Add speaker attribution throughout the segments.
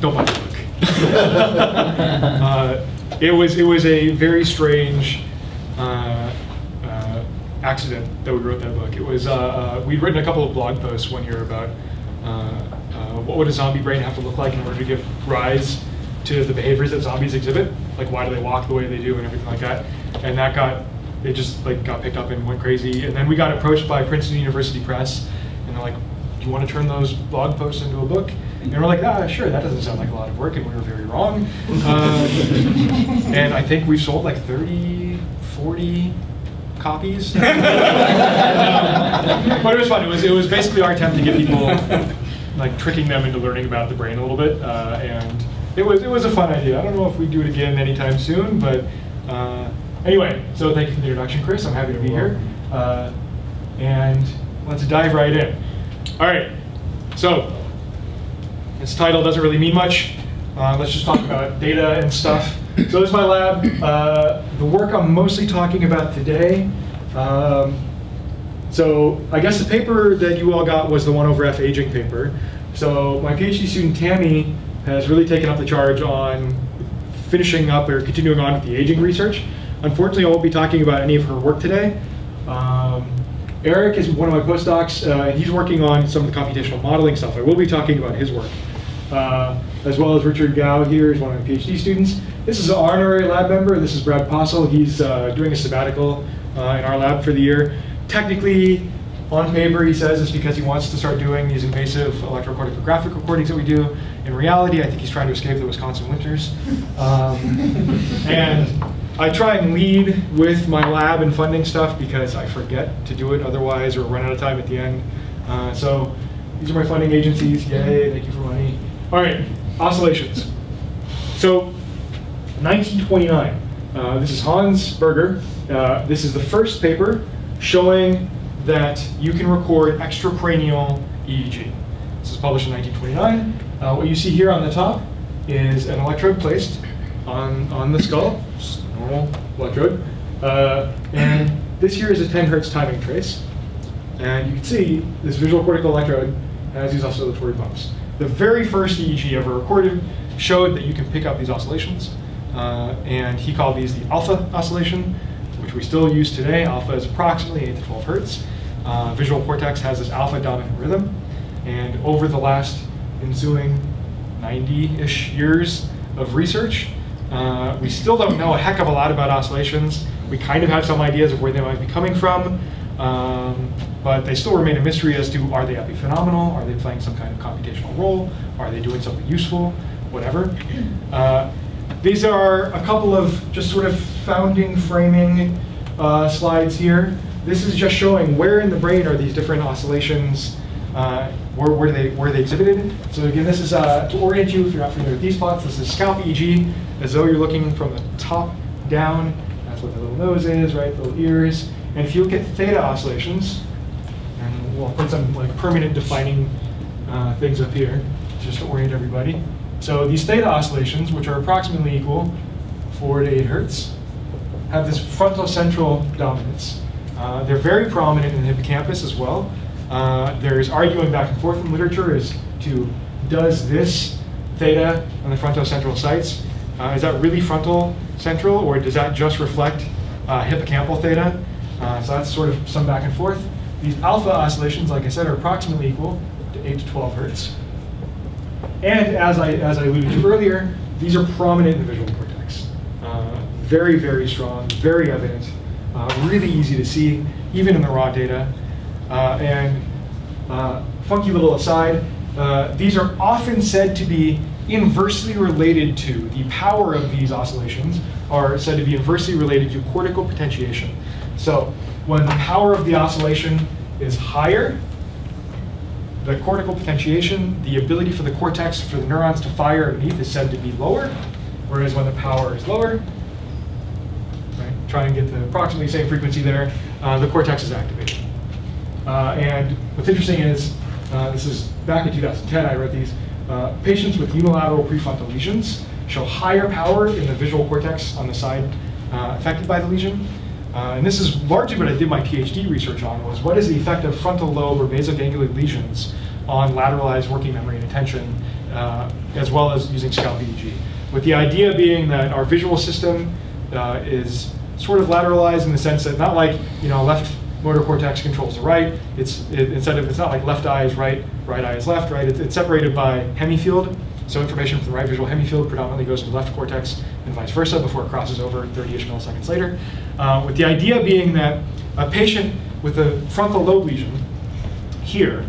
Speaker 1: don't buy the book. It was a very strange accident that we wrote that book. It was we'd written a couple of blog posts one year about what would a zombie brain have to look like in order to give rise to the behaviors that zombies exhibit, like why do they walk the way they do and everything like that. And that got picked up and went crazy. And then we got approached by Princeton University Press, and they're like, do you want to turn those blog posts into a book? And we're like, sure, that doesn't sound like a lot of work, and we were very wrong. And I think we've sold like 30, 40 copies. But it was fun. It was basically our attempt to get people, like tricking them into learning about the brain a little bit, and it was a fun idea. I don't know if we do it again anytime soon, but anyway, so thank you for the introduction, Chris. I'm happy to be here. And let's dive right in. All right, so this title doesn't really mean much. Let's just talk about data and stuff. So this is my lab. The work I'm mostly talking about today. So I guess the paper that you all got was the 1/F aging paper. So my PhD student Tammy has really taken up the charge on finishing up or continuing on with the aging research. Unfortunately, I won't be talking about any of her work today. Eric is one of my postdocs, and he's working on some of the computational modeling stuff. I will be talking about his work. As well as Richard Gao here is one of my PhD students. This is an honorary lab member. This is Brad Possel. He's doing a sabbatical in our lab for the year. Technically, on paper, he says it's because he wants to start doing these invasive electrocorticographic recordings that we do. In reality, I think he's trying to escape the Wisconsin winters. And I try and lead with my lab and funding stuff because I forget to do it otherwise or run out of time at the end. So these are my funding agencies. Yay, thank you for money. All right, oscillations. So 1929, this is Hans Berger. This is the first paper showing that you can record extracranial EEG. This is published in 1929. What you see here on the top is an electrode placed on the skull, just a normal electrode. And this here is a 10 hertz timing trace. And you can see this visual cortical electrode has these oscillatory bumps. The very first EEG ever recorded showed that you can pick up these oscillations. And he called these the alpha oscillation, which we still use today. Alpha is approximately 8 to 12 hertz. Visual cortex has this alpha dominant rhythm. And over the last ensuing 90-ish years of research, we still don't know a heck of a lot about oscillations. We kind of have some ideas of where they might be coming from, but they still remain a mystery as to, are they epiphenomenal? Are they playing some kind of computational role? Are they doing something useful? Whatever. These are a couple of just sort of founding framing slides here. This is just showing where in the brain are these different oscillations, where they exhibited. So again, this is to orient you if you're not familiar with these plots. This is scalp EEG, as though you're looking from the top down. That's what the little nose is, right? The little ears. And if you look at theta oscillations, and we'll put some like permanent defining things up here just to orient everybody. So these theta oscillations, which are approximately equal 4 to 8 hertz, have this frontal-central dominance. They're very prominent in the hippocampus as well. There's arguing back and forth in literature as to, does this theta on the frontal-central sites, is that really frontal-central, or does that just reflect hippocampal theta? So that's sort of some back and forth. These alpha oscillations, like I said, are approximately equal to 8 to 12 hertz. And as I alluded to earlier, these are prominent in the visual cortex. Very, very strong, very evident, really easy to see, even in the raw data. Funky little aside, these are often said to be inversely related to, the power of these oscillations are said to be inversely related to cortical potentiation. So when the power of the oscillation is higher, the cortical potentiation, the ability for the cortex, for the neurons to fire underneath, is said to be lower, whereas when the power is lower, right, try and get the approximately same frequency there, the cortex is activated. And what's interesting is, this is back in 2010, I wrote these, patients with unilateral prefrontal lesions show higher power in the visual cortex on the side affected by the lesion. And this is largely what I did my PhD research on, was what is the effect of frontal lobe or basal ganglion lesions on lateralized working memory and attention as well as using scalp EEG. With the idea being that our visual system is sort of lateralized in the sense that not like, left motor cortex controls the right. It's not like left eye is right, right eye is left, right? It's separated by hemifield. So information from the right visual hemifield predominantly goes to the left cortex and vice versa before it crosses over 30-ish milliseconds later. With the idea being that a patient with a frontal lobe lesion here,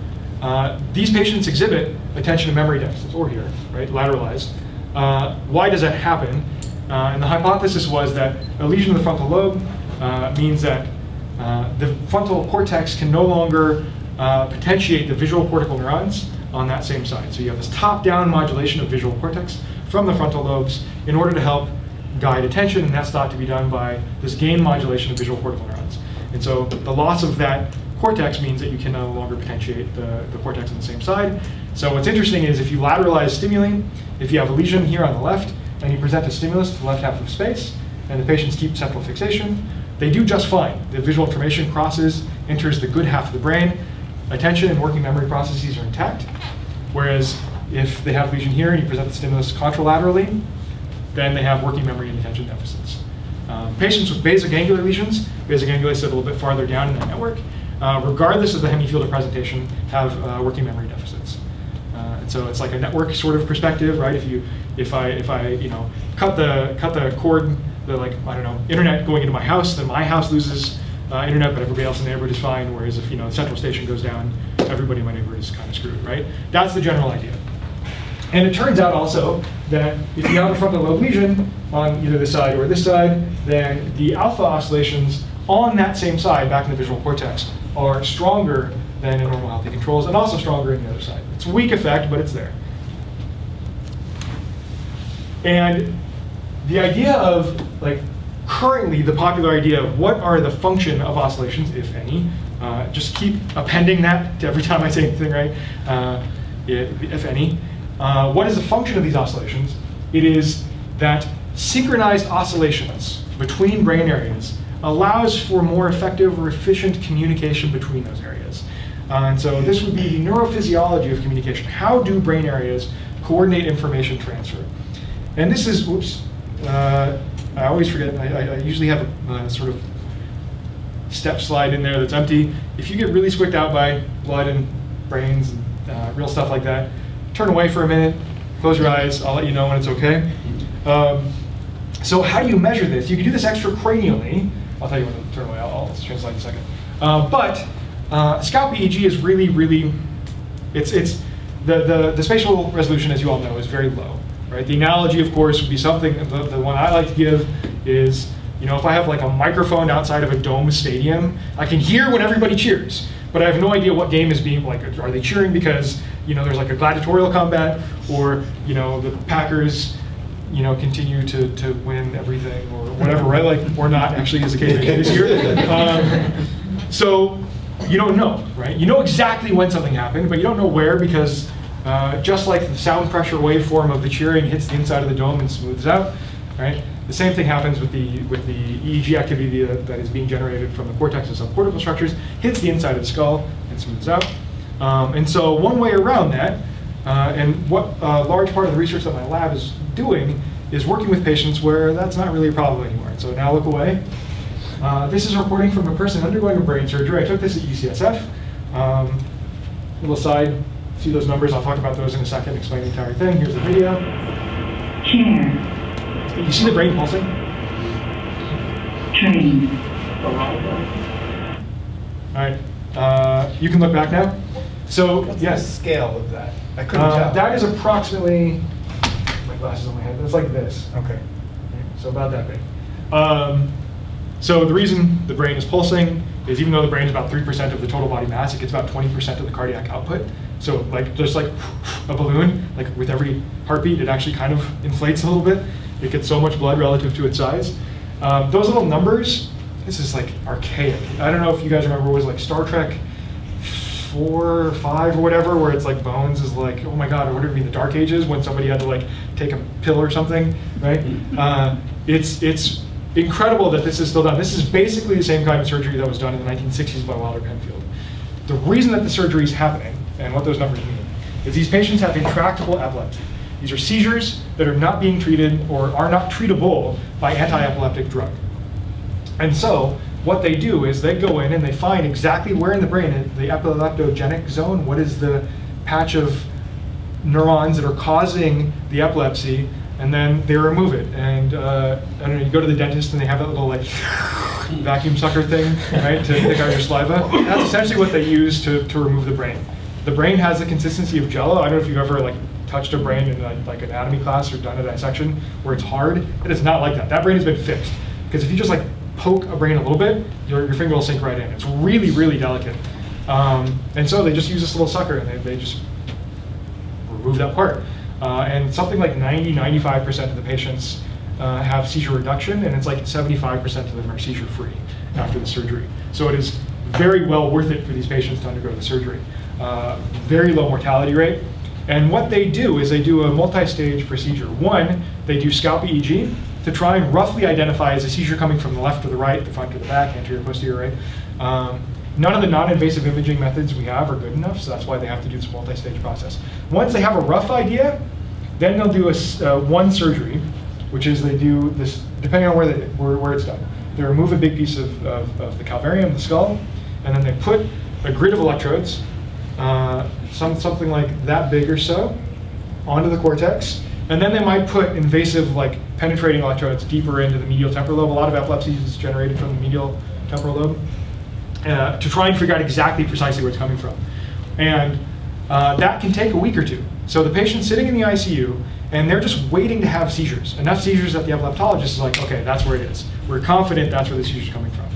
Speaker 1: these patients exhibit attention and memory deficits, or here, right, lateralized. Why does that happen? And the hypothesis was that a lesion of the frontal lobe means that the frontal cortex can no longer potentiate the visual cortical neurons on that same side. So you have this top-down modulation of visual cortex from the frontal lobes in order to help guide attention, and that's thought to be done by this gain modulation of visual cortical neurons. And so the loss of that cortex means that you can no longer potentiate the cortex on the same side. So what's interesting is if you lateralize stimuli, if you have a lesion here on the left, and you present a stimulus to the left half of space, and the patients keep central fixation, they do just fine. The visual information crosses, enters the good half of the brain. Attention and working memory processes are intact. Whereas if they have lesion here and you present the stimulus contralaterally, then they have working memory and attention deficits. Patients with basic angular lesions, basic anguli sit a little bit farther down in the network, regardless of the hemifield of presentation, have working memory deficits. And so it's like a network sort of perspective, right? If I cut the cord, the internet going into my house, then my house loses internet, but everybody else in the neighborhood is fine. Whereas if the central station goes down, everybody in my neighborhood is kind of screwed, right? That's the general idea. And it turns out also that if you have a frontal lobe lesion on either this side or this side, then the alpha oscillations on that same side, back in the visual cortex, are stronger than in normal healthy controls, and also stronger in the other side. It's a weak effect, but it's there. And the idea of, currently the popular idea of what are the function of oscillations, if any, just keep appending that to every time I say anything, right? If any. What is the function of these oscillations? It is that synchronized oscillations between brain areas allows for more effective or efficient communication between those areas. And so this would be the neurophysiology of communication. How do brain areas coordinate information transfer? And this is, whoops, I always forget, I usually have a sort of step slide in there that's empty. If you get really squicked out by blood and brains and real stuff like that, turn away for a minute, close your eyes, I'll let you know when it's okay. So how do you measure this? You can do this extracranially. I'll tell you when to turn away, I'll translate in a second. Scalp EEG is really, the spatial resolution, as you all know, is very low. Right? The analogy, of course, would be something, the one I like to give is, if I have a microphone outside of a dome stadium, I can hear when everybody cheers, but I have no idea what game is being, are they cheering because, there's a gladiatorial combat, or, the Packers, continue to win everything, or whatever, right? Or not, actually, is the case this year. So you don't know, right? You know exactly when something happened, but you don't know where, because just like the sound pressure waveform of the cheering hits the inside of the dome and smooths out, right? The same thing happens with the EEG activity that is being generated from the cortex and subcortical structures, hits the inside of the skull and smooths out. And so one way around that, and what a large part of the research that my lab is doing, is working with patients where that's not really a problem anymore. So now look away. This is a recording from a person undergoing a brain surgery. I took this at UCSF. Little side, see those numbers, I'll talk about those in a second, explain the entire thing. Here's the video.
Speaker 2: Chair.
Speaker 1: You see the brain pulsing?
Speaker 2: Train.
Speaker 1: All right, you can look back now. So,
Speaker 3: What's
Speaker 1: yes.
Speaker 3: the scale of that? I couldn't tell.
Speaker 1: That is approximately, my glasses on my head, it's like this.
Speaker 3: Okay.
Speaker 1: So about that big. So the reason the brain is pulsing is even though the brain is about 3% of the total body mass, it gets about 20% of the cardiac output. So just like a balloon, with every heartbeat, it actually kind of inflates a little bit. It gets so much blood relative to its size. Those little numbers, this is archaic. I don't know if you guys remember, it was Star Trek 4 or 5 or whatever, where it's Bones is oh my God, what would it be in the Dark Ages when somebody had to take a pill or something, right? It's incredible that this is still done. This is basically the same kind of surgery that was done in the 1960s by Wilder Penfield. The reason that the surgery is happening, and what those numbers mean, is these patients have intractable epilepsy. These are seizures that are not being treated or are not treatable by anti-epileptic drug. And so what they do is they go in and they find exactly where in the brain, the epileptogenic zone, what is the patch of neurons that are causing the epilepsy, and then they remove it. And I don't know, you go to the dentist and they have that little like vacuum sucker thing, right, to pick out your saliva. That's essentially what they use to remove the brain. The brain has the consistency of Jell-O. I don't know if you've ever like touched a brain in like anatomy class or done a dissection where it's hard. It is not like that. That brain has been fixed. Because if you just like poke a brain a little bit, your finger will sink right in. It's really, really delicate. And so they just use this little sucker and they just remove that part. And something like 90–95% of the patients have seizure reduction, and it's like 75% of them are seizure free after the surgery. So it is very well worth it for these patients to undergo the surgery. Very low mortality rate. And what they do is they do a multi-stage procedure. One, they do scalp EEG to try and roughly identify is a seizure coming from the left or the right, the front or the back, anterior, posterior, right? None of the non-invasive imaging methods we have are good enough, so that's why they have to do this multi-stage process. Once they have a rough idea, then they'll do one surgery, which is they do this, depending on where it's done. They remove a big piece of the calvarium, the skull, and then they put a grid of electrodes, something like that big or so, onto the cortex, and then they might put invasive, like penetrating electrodes deeper into the medial temporal lobe. A lot of epilepsy is generated from the medial temporal lobe, to try and figure out exactly precisely where it's coming from. And that can take a week or two. So the patient's sitting in the ICU, and they're just waiting to have seizures. Enough seizures that the epileptologist is like, okay, that's where it is. We're confident that's where the seizure's coming from.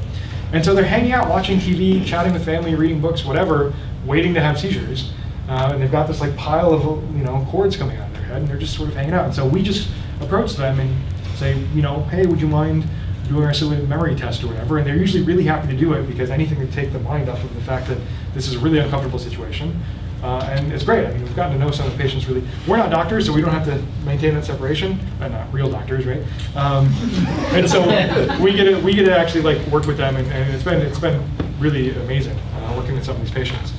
Speaker 1: And so they're hanging out, watching TV, chatting with family, reading books, whatever, waiting to have seizures. And they've got this like pile of cords coming out of their head, and they're just sort of hanging out. And so we just approach them and say, hey, would you mind doing our silly memory test or whatever? And they're usually really happy to do it because anything to take the mind off of the fact that this is a really uncomfortable situation. And it's great. I mean, we've gotten to know some of the patients really. We're not doctors, so we don't have to maintain that separation. Not real doctors, right? And so we get to actually like work with them, and it's been really amazing working with some of these patients.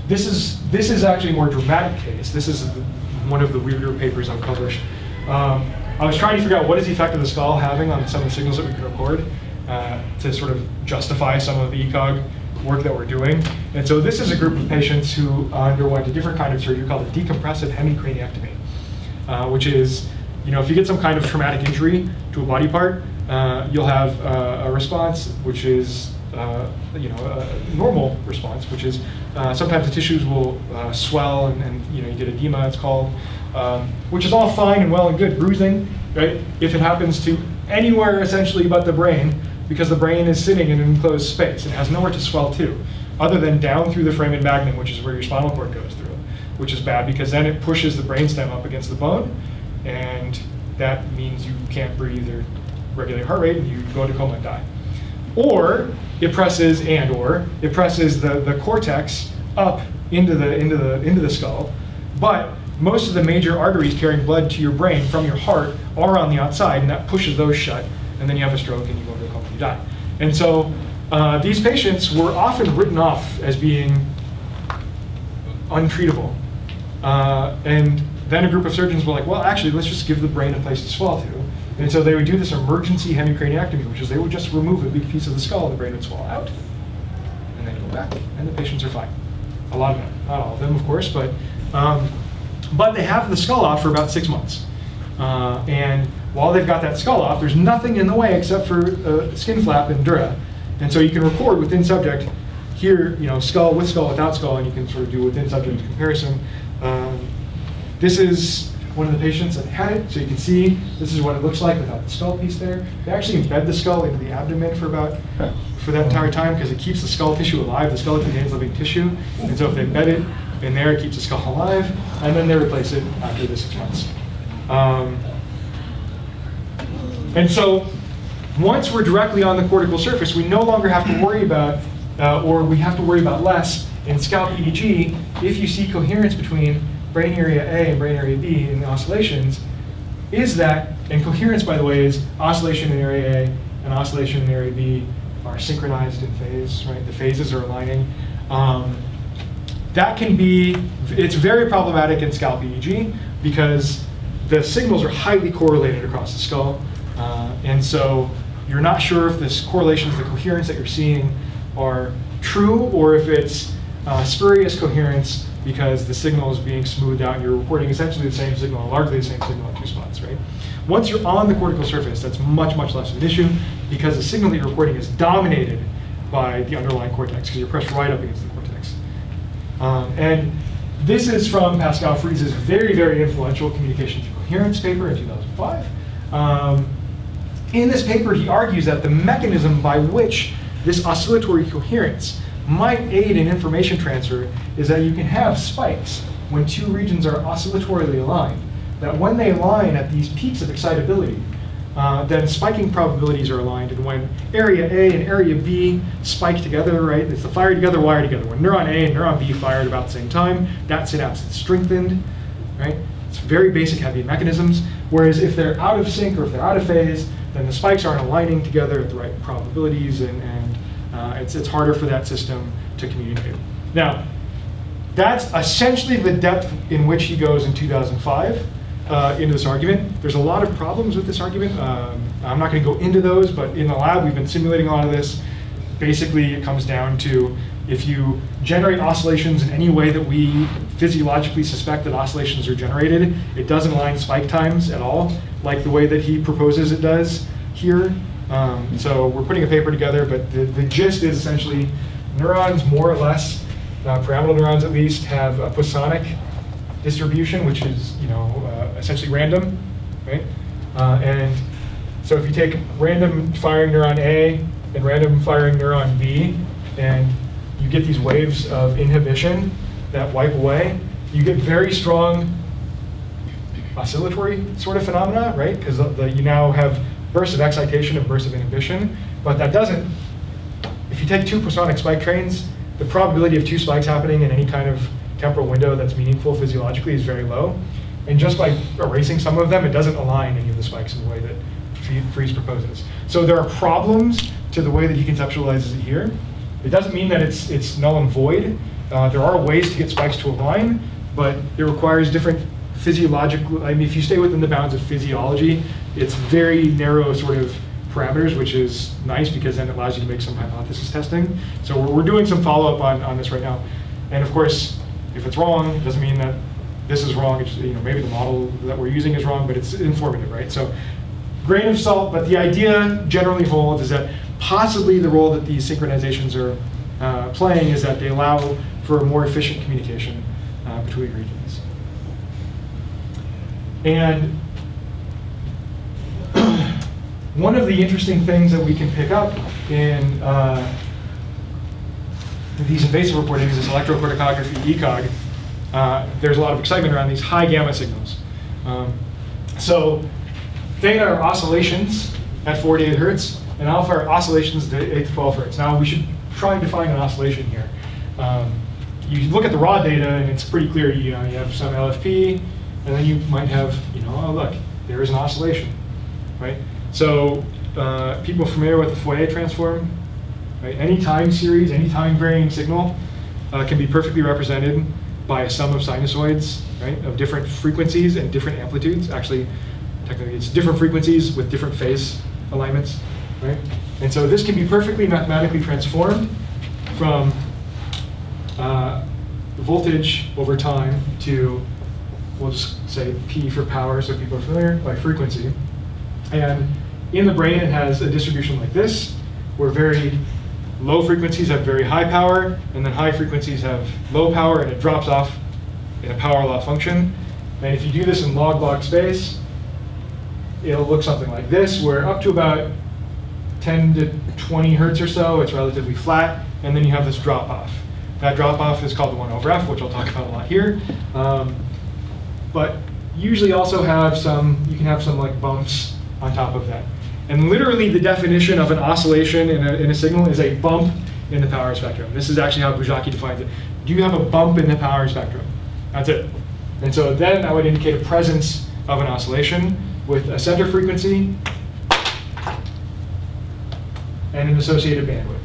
Speaker 1: This is actually a more dramatic case. This is one of the weirder papers I've published. I was trying to figure out what is the effect of the skull having on some of the signals that we could record to sort of justify some of the ECOG work that we're doing. And so this is a group of patients who underwent a different kind of surgery called a decompressive hemicraniectomy, which is, if you get some kind of traumatic injury to a body part, you'll have a response which is a normal response, which is sometimes the tissues will swell and you get edema, it's called, which is all fine and well and good, bruising, right? If it happens to anywhere essentially but the brain, because the brain is sitting in an enclosed space. It has nowhere to swell to, other than down through the foramen magnum, which is where your spinal cord goes through, which is bad because then it pushes the brainstem up against the bone, and that means you can't breathe or regulate your heart rate, and you go into coma and die. Or it presses the cortex up into the skull, but most of the major arteries carrying blood to your brain from your heart are on the outside, and that pushes those shut, and then you have a stroke and you go into a coma and you die. And so these patients were often written off as being untreatable. And then a group of surgeons were like, well, actually, let's just give the brain a place to swell to. And so they would do this emergency hemicraniectomy, which is they would just remove a big piece of the skull, the brain would swell out, and then go back, and the patients are fine. A lot of them, not all of them, of course, but they have the skull off for about 6 months. And while they've got that skull off, there's nothing in the way except for skin flap and dura. And so you can record within subject here, skull with skull, without skull, and you can sort of do within subject comparison. This is one of the patients that had it, so you can see this is what it looks like without the skull piece there. They actually embed the skull into the abdomen for that entire time because it keeps the skull tissue alive. The skull contains living tissue, and so if they embed it in there, it keeps the skull alive, and then they replace it after the 6 months. And so once we're directly on the cortical surface, we no longer have to worry about, or we have to worry about less in scalp EEG if you see coherence between brain area A and brain area B in the oscillations, and coherence, by the way, is oscillation in area A and oscillation in area B are synchronized in phase, right? The phases are aligning. that can be, it's very problematic in scalp EEG because the signals are highly correlated across the skull. And so you're not sure if this correlations, the coherence that you're seeing are true or if it's spurious coherence because the signal is being smoothed out and you're reporting essentially the same signal, largely the same signal in two spots, right? Once you're on the cortical surface, that's much, much less of an issue because the signal that you're reporting is dominated by the underlying cortex because you're pressed right up against the cortex. And this is from Pascal Fries's very, very influential communication through coherence paper in 2005. In this paper, he argues that the mechanism by which this oscillatory coherence might aid in information transfer is that you can have spikes when two regions are oscillatorily aligned. That when they align at these peaks of excitability, then spiking probabilities are aligned. And when area A and area B spike together, right, it's the fire together, wire together. When neuron A and neuron B fire at about the same time, that synapse is strengthened, right? It's very basic heavy mechanisms. Whereas if they're out of sync or if they're out of phase, then the spikes aren't aligning together at the right probabilities, and it's harder for that system to communicate. Now, that's essentially the depth in which he goes in 2005 into this argument. There's a lot of problems with this argument. I'm not going to go into those, but in the lab, we've been simulating a lot of this. Basically, it comes down to if you generate oscillations in any way that we physiologically suspect that oscillations are generated, it doesn't align spike times at all, like the way that he proposes it does here. So we're putting a paper together, but the gist is essentially neurons, more or less, pyramidal neurons at least, have a Poissonic distribution, which is essentially random, right? And so if you take random firing neuron A and random firing neuron B, and you get these waves of inhibition that wipe away, you get very strong oscillatory sort of phenomena, right? Because you now have bursts of excitation and bursts of inhibition, but that doesn't, if you take two Poissonic spike trains, the probability of two spikes happening in any kind of temporal window that's meaningful physiologically is very low. And just by erasing some of them, it doesn't align any of the spikes in the way that Fries proposes. So there are problems to the way that he conceptualizes it here. It doesn't mean that it's null and void. There are ways to get spikes to align, but it requires different physiological, I mean, if you stay within the bounds of physiology, it's very narrow sort of parameters, which is nice because then it allows you to make some hypothesis testing. So we're doing some follow-up on this right now. And of course, if it's wrong, it doesn't mean that this is wrong. It's, maybe the model that we're using is wrong, but it's informative, right? So grain of salt, but the idea generally holds is that possibly the role that these synchronizations are playing is that they allow for a more efficient communication between regions. And one of the interesting things that we can pick up in these invasive reportings is electrocorticography, ECOG. There's a lot of excitement around these high gamma signals. So theta are oscillations at 48 hertz, and alpha are oscillations at 8 to 12 hertz. Now we should try and define an oscillation here. You look at the raw data, and it's pretty clear. You have some LFP, and then you might have, oh look, there is an oscillation, right? So people familiar with the Fourier transform, right? Any time series, any time varying signal can be perfectly represented by a sum of sinusoids, right, of different frequencies and different amplitudes. Actually, technically, it's different frequencies with different phase alignments, right? And so this can be perfectly mathematically transformed from voltage over time to, we'll just say P for power, so people are familiar, by frequency. And in the brain, it has a distribution like this, where very low frequencies have very high power, and then high frequencies have low power, and it drops off in a power law function. And if you do this in log-log space, it'll look something like this, where up to about 10 to 20 hertz or so, it's relatively flat, and then you have this drop-off. That drop-off is called the 1 over f, which I'll talk about a lot here. But usually also have you can have some like bumps on top of that. And literally the definition of an oscillation in a signal is a bump in the power spectrum. This is actually how Bujaki defines it. Do you have a bump in the power spectrum? That's it. And so then that would indicate a presence of an oscillation with a center frequency and an associated bandwidth.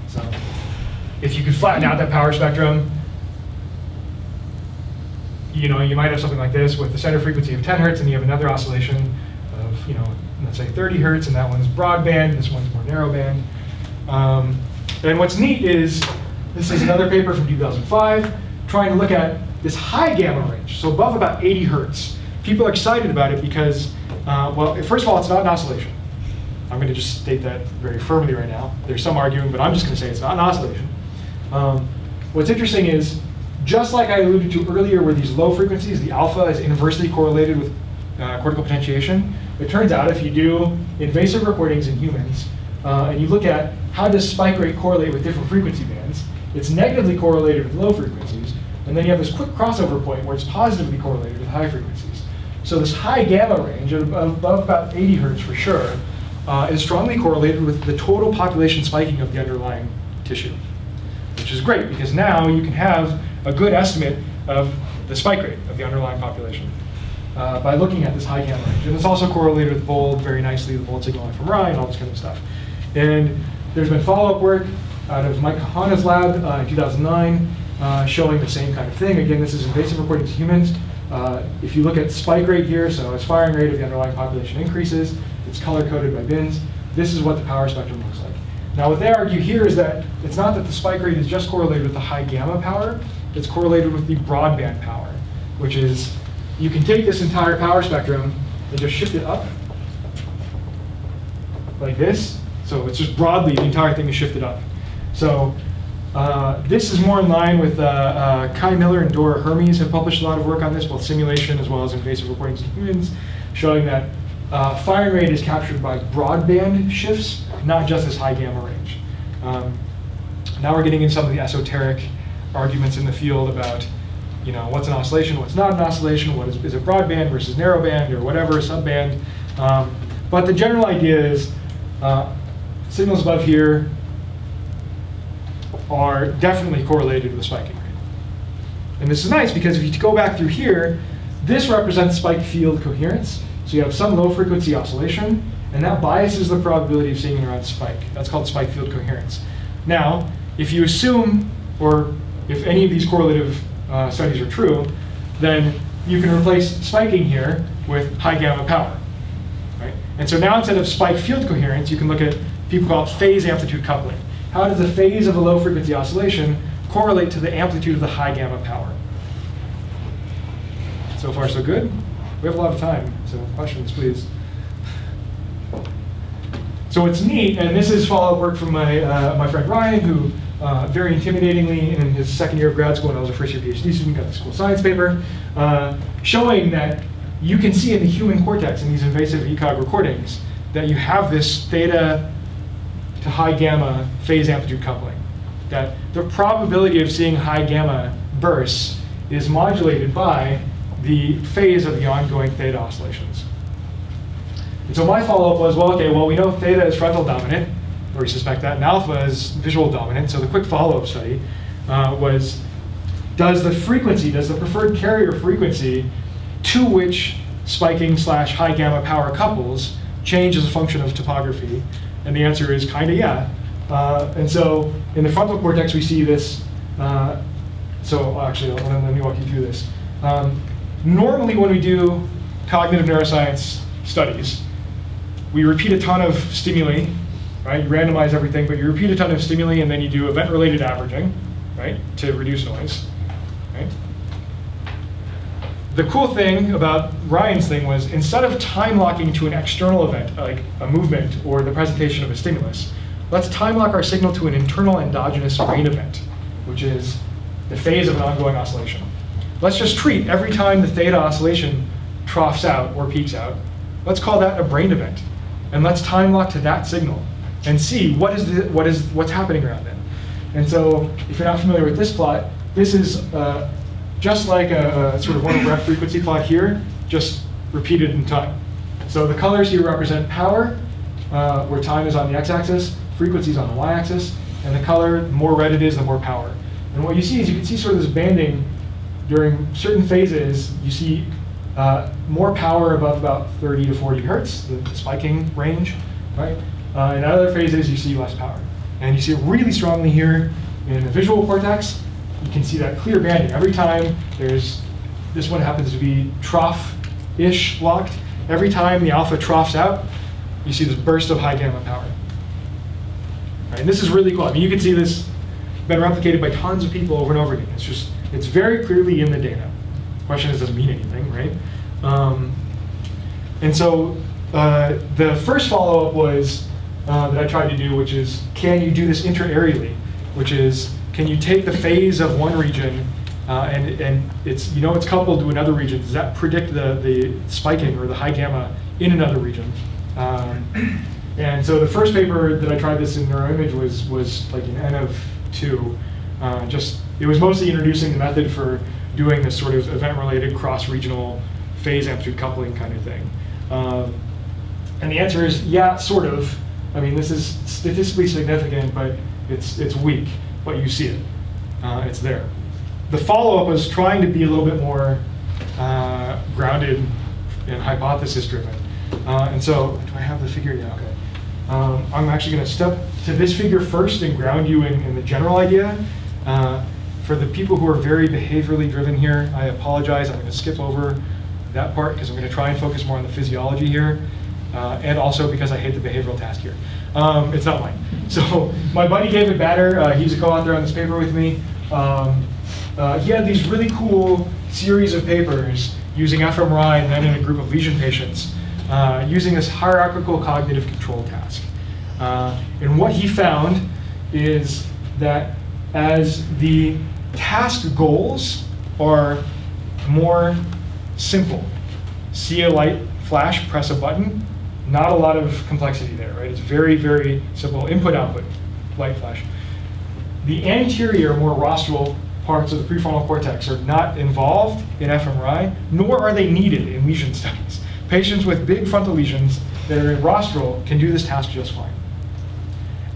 Speaker 1: So if you could flatten out that power spectrum, you might have something like this with the center frequency of 10 hertz, and you have another oscillation of, let's say 30 hertz, and that one's broadband, this one's more narrowband. And what's neat is, this is another paper from 2005, trying to look at this high gamma range, so above about 80 hertz. People are excited about it because, well, first of all, it's not an oscillation. I'm going to just state that very firmly right now. There's some arguing, but I'm just going to say it's not an oscillation. What's interesting is, just like I alluded to earlier where these low frequencies, the alpha is inversely correlated with cortical potentiation, it turns out if you do invasive recordings in humans, and you look at how does spike rate correlate with different frequency bands, it's negatively correlated with low frequencies, and then you have this quick crossover point where it's positively correlated with high frequencies. So this high gamma range, above about 80 hertz for sure, is strongly correlated with the total population spiking of the underlying tissue, which is great because now you can have a good estimate of the spike rate of the underlying population by looking at this high gamma range. And it's also correlated with bold very nicely, with bold signaling from Rye and all this kind of stuff. And there's been follow-up work out of Mike Kahana's lab in 2009 showing the same kind of thing. Again, this is invasive recordings of humans. If you look at spike rate here, so as firing rate of the underlying population increases, it's color-coded by bins. This is what the power spectrum looks like. Now, what they argue here is that it's not that the spike rate is just correlated with the high gamma power, it's correlated with the broadband power, which is, you can take this entire power spectrum and just shift it up like this. So it's just broadly, the entire thing is shifted up. So this is more in line with Kai Miller and Dora Hermes have published a lot of work on this, both simulation as well as invasive recordings of humans, showing that firing rate is captured by broadband shifts, not just this high gamma range. Now we're getting into some of the esoteric arguments in the field about, what's an oscillation, what's not an oscillation, what is it broadband versus narrowband or whatever, subband. But the general idea is signals above here are definitely correlated with spiking rate. And this is nice because if you go back through here, this represents spike field coherence. So you have some low frequency oscillation, and that biases the probability of seeing an around spike. That's called spike field coherence. Now, if you assume, or if any of these correlative studies are true, then you can replace spiking here with high gamma power. Right? And so now instead of spike field coherence, you can look at, people call it phase amplitude coupling. How does the phase of a low frequency oscillation correlate to the amplitude of the high gamma power? So far, so good. We have a lot of time, so questions, please. So what's neat, and this is follow-up work from my friend Ryan, who very intimidatingly in his second year of grad school, when I was a first-year PhD student, got this cool science paper, showing that you can see in the human cortex in these invasive ECOG recordings that you have this theta to high gamma phase amplitude coupling. That the probability of seeing high gamma bursts is modulated by the phase of the ongoing theta oscillations. And so my follow-up was, well, okay, well, we know theta is frontal dominant, or we suspect that, and alpha is visual dominant. So the quick follow-up study was, does the preferred carrier frequency to which spiking / high gamma power couples change as a function of topography? And the answer is kind of yeah. And so in the frontal cortex, we see this. So actually, let me walk you through this. Normally, when we do cognitive neuroscience studies, we repeat a ton of stimuli, right? You randomize everything, but you repeat a ton of stimuli, and then you do event-related averaging, right, to reduce noise, right? The cool thing about Ryan's thing was, instead of time locking to an external event, like a movement or the presentation of a stimulus, let's time lock our signal to an internal endogenous brain event, which is the phase of an ongoing oscillation. Let's just treat every time the theta oscillation troughs out or peaks out, let's call that a brain event. And let's time lock to that signal and see what's happening around it. And so if you're not familiar with this plot, this is just like a sort of one over F frequency plot here, just repeated in time. So the colors here represent power, where time is on the x-axis, frequency is on the y-axis, and the color, the more red it is, the more power. And what you see is you can see sort of this banding during certain phases. You see more power above about 30 to 40 hertz, the spiking range, right? In other phases, you see less power. And you see it really strongly here In the visual cortex, you can see that clear banding. Every time this one happens to be trough-ish locked, every time the alpha troughs out, you see this burst of high gamma power. Right, and this is really cool. I mean, you can see this been replicated by tons of people over and over again. It's very clearly in the data. The question is, does it mean anything, right? And so the first follow-up was that I tried to do, which is, can you do this interareally? Which is, can you take the phase of one region and it's coupled to another region? Does that predict the spiking or the high gamma in another region? And so the first paper that I tried this in neuroimage was like an N of 2. It was mostly introducing the method for doing this sort of event-related cross-regional phase amplitude coupling kind of thing. And the answer is, yeah, sort of. I mean, this is statistically significant, but it's weak, but you see it. It's there. The follow-up was trying to be a little bit more grounded and hypothesis-driven. And so, do I have the figure? Yeah, okay. I'm actually going to step to this figure first and ground you in the general idea. For the people who are very behaviorally driven here, I apologize. I'm going to skip over that part because I'm going to try and focus more on the physiology here. And also because I hate the behavioral task here. It's not mine. So my buddy David Batter, he's a co-author on this paper with me. He had these really cool series of papers using fMRI and then in a group of lesion patients using this hierarchical cognitive control task. And what he found is that as the task goals are more simple, see a light flash, press a button, not a lot of complexity there, right? It's very, very simple input-output, light flash. The anterior, more rostral parts of the prefrontal cortex are not involved in fMRI, nor are they needed in lesion studies. Patients with big frontal lesions that are in rostral can do this task just fine.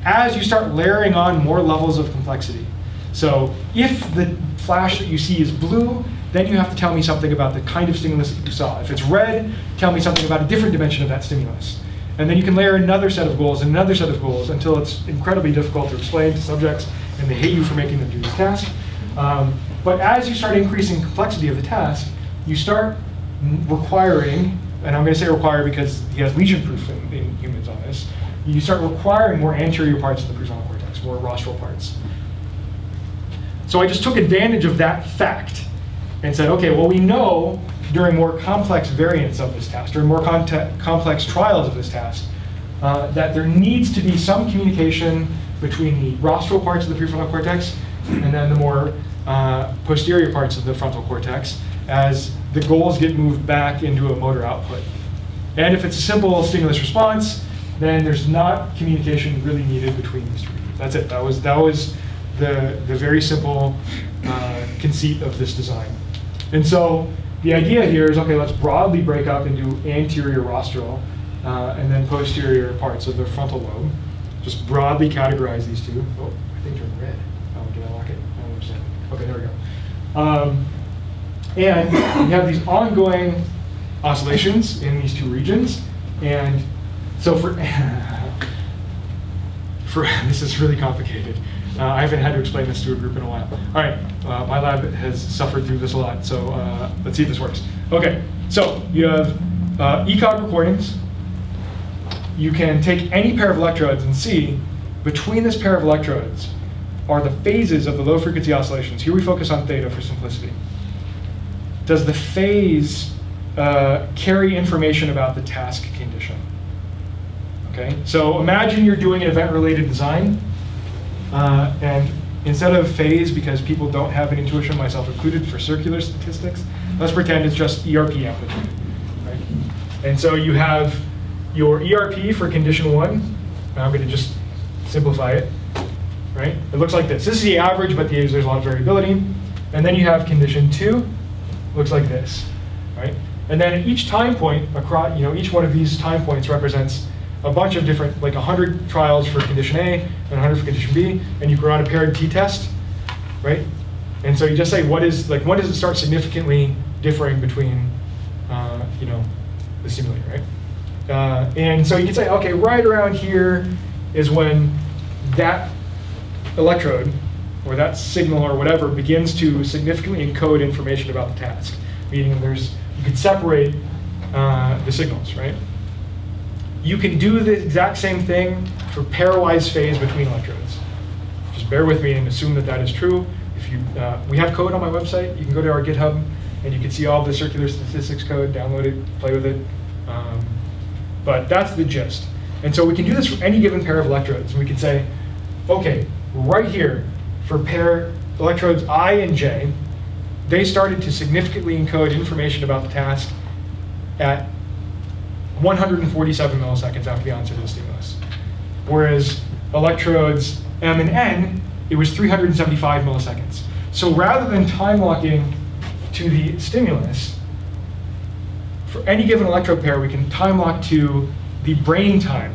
Speaker 1: As you start layering on more levels of complexity, so if the flash that you see is blue, then you have to tell me something about the kind of stimulus that you saw. If it's red, tell me something about a different dimension of that stimulus. And then you can layer another set of goals and another set of goals until it's incredibly difficult to explain to subjects and they hate you for making them do this task. But as you start increasing complexity of the task, you start requiring, and I'm going to say require because he has lesion proof in humans on this, you start requiring more anterior parts of the prefrontal cortex, more rostral parts. So I just took advantage of that fact and said, okay, well, we know during more complex variants of this task, during more complex trials of this task, that there needs to be some communication between the rostral parts of the prefrontal cortex and then the more posterior parts of the frontal cortex as the goals get moved back into a motor output. And if it's a simple stimulus response, then there's not communication really needed between these two regions. That's it. That was the very simple conceit of this design. And so the idea here is, okay, let's broadly break up into anterior rostral and then posterior parts of the frontal lobe. Just broadly categorize these two. Oh, I think they're in red. Oh, did I lock it? I understand. Okay, there we go. And you have these ongoing oscillations in these two regions. And so for this is really complicated. I haven't had to explain this to a group in a while. All right, my lab has suffered through this a lot, so let's see if this works. Okay, so you have ECOG recordings. You can take any pair of electrodes and see between this pair of electrodes are the phases of the low frequency oscillations. Here we focus on theta for simplicity. Does the phase carry information about the task condition? Okay, so imagine you're doing an event-related design. And instead of phase, because people don't have an intuition, myself included, for circular statistics, let's pretend it's just ERP amplitude. Right? And so you have your ERP for condition 1. I'm going to just simplify it. Right? It looks like this. This is the average, but there's a lot of variability. And then you have condition 2. Looks like this. Right? And then at each time point, across, each one of these time points represents a bunch of different, like 100 trials for condition A and 100 for condition B, and you run a paired t-test, right? And so you just say, when does it start significantly differing between, the simulator, right? And so you can say, okay, right around here is when that electrode or that signal or whatever begins to significantly encode information about the task, meaning you could separate the signals, right? You can do the exact same thing for pairwise phase between electrodes. Just bear with me and assume that that is true. If you, we have code on my website. You can go to our GitHub and you can see all the circular statistics code, download it, play with it. But that's the gist. And so we can do this for any given pair of electrodes. And we can say, okay, right here, for pair electrodes I and J, they started to significantly encode information about the task at 147 milliseconds after the onset of the stimulus. Whereas electrodes M and N, it was 375 milliseconds. So rather than time locking to the stimulus, for any given electrode pair, we can time lock to the brain time,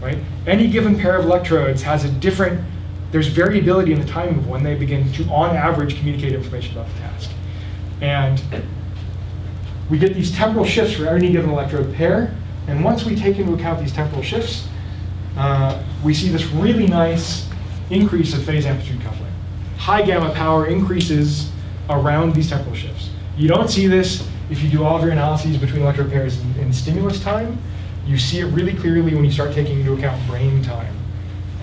Speaker 1: right? Any given pair of electrodes has a different, there's variability in the timing of when they begin to, on average, communicate information about the task. And we get these temporal shifts for any given electrode pair. And once we take into account these temporal shifts, we see this really nice increase of phase amplitude coupling. High gamma power increases around these temporal shifts. You don't see this if you do all of your analyses between electrode pairs in stimulus time. You see it really clearly when you start taking into account brain time.